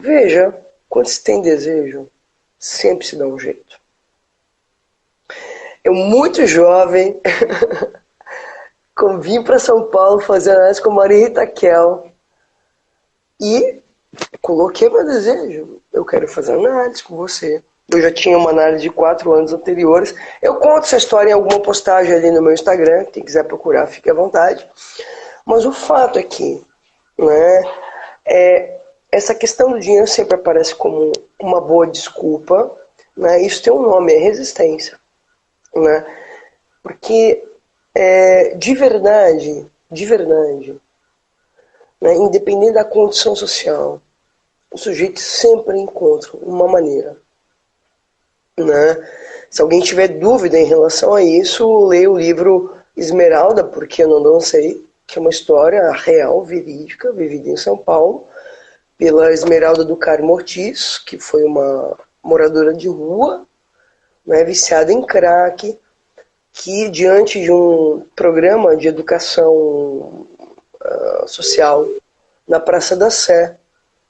Veja, quando se tem desejo, sempre se dá um jeito. Eu, muito jovem, vim para São Paulo fazer análise com a Maria Itaquel e coloquei meu desejo. Eu quero fazer análise com você. Eu já tinha uma análise de 4 anos anteriores. Eu conto essa história em alguma postagem ali no meu Instagram. Quem quiser procurar, fique à vontade. Mas o fato é que essa questão do dinheiro sempre aparece como uma boa desculpa. Né? Isso tem um nome, é resistência. Né? Porque de verdade, né? Independente da condição social, o sujeito sempre encontra uma maneira. Né? Se alguém tiver dúvida em relação a isso, leia o livro Esmeralda, Porque Eu Não Dancei, que é uma história real, verídica, vivida em São Paulo, pela Esmeralda do Carmo Ortiz, que foi uma moradora de rua, né, viciada em crack, que diante de um programa de educação social na Praça da Sé,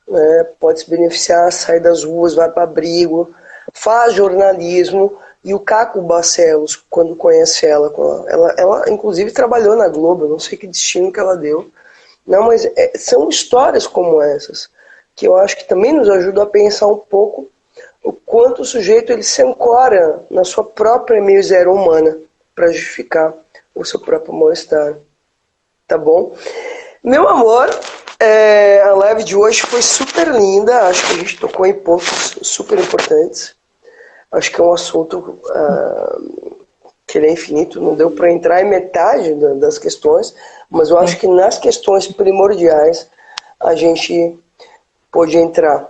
né, pode se beneficiar, sai das ruas, vai para abrigo, faz jornalismo. E o Caco Barcelos, quando conhece ela inclusive trabalhou na Globo, eu não sei que destino que ela deu. Não, mas são histórias como essas que eu acho que também nos ajudam a pensar um pouco o quanto o sujeito ele se ancora na sua própria miséria humana para justificar o seu próprio mal-estar. Tá bom? Meu amor, a live de hoje foi super linda, acho que a gente tocou em pontos super importantes. Acho que é um assunto que ele é infinito, não deu para entrar em metade das questões, mas eu acho que nas questões primordiais a gente pode entrar.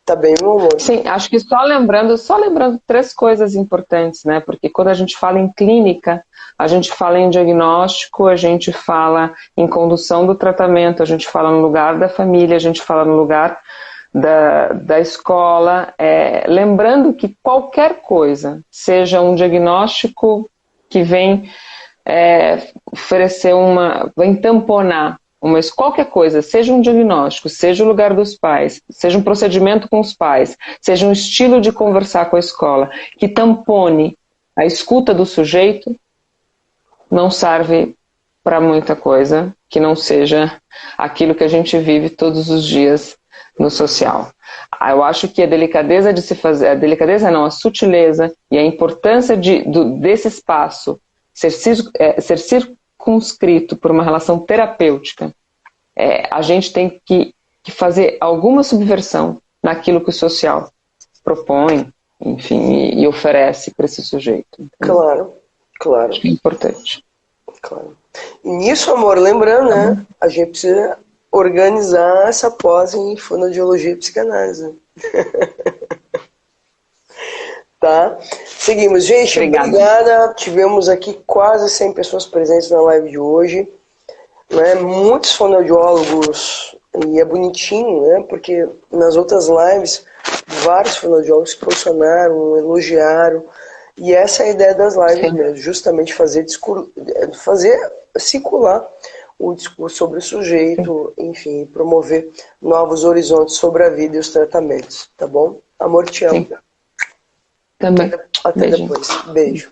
Tá bem, meu amor? Sim, acho que só lembrando 3 coisas importantes, né? Porque quando a gente fala em clínica, a gente fala em diagnóstico, a gente fala em condução do tratamento, a gente fala no lugar da família, a gente fala no lugar da escola. Lembrando que qualquer coisa, seja um diagnóstico que vem oferecer vem tamponar qualquer coisa, seja um diagnóstico, seja o lugar dos pais, seja um procedimento com os pais, seja um estilo de conversar com a escola, que tampone a escuta do sujeito, não serve para muita coisa que não seja aquilo que a gente vive todos os dias no social. Eu acho que a delicadeza de se fazer, a sutileza e a importância desse espaço ser circunscrito por uma relação terapêutica, a gente tem que fazer alguma subversão naquilo que o social propõe, enfim, e oferece para esse sujeito. Então, claro. Acho que é importante. Claro. E nisso, amor, lembrando, né? A gente precisa organizar essa pós em fonoaudiologia e psicanálise. Tá? Seguimos. Gente, obrigada. Tivemos aqui quase 100 pessoas presentes na live de hoje. Né? Muitos fonoaudiólogos, e é bonitinho, né? Porque nas outras lives, vários fonoaudiólogos se posicionaram, elogiaram. E essa é a ideia das lives mesmo, justamente fazer circular o discurso sobre o sujeito, enfim, promover novos horizontes sobre a vida e os tratamentos, tá bom? Amor, te amo. Também. Até depois. Beijo.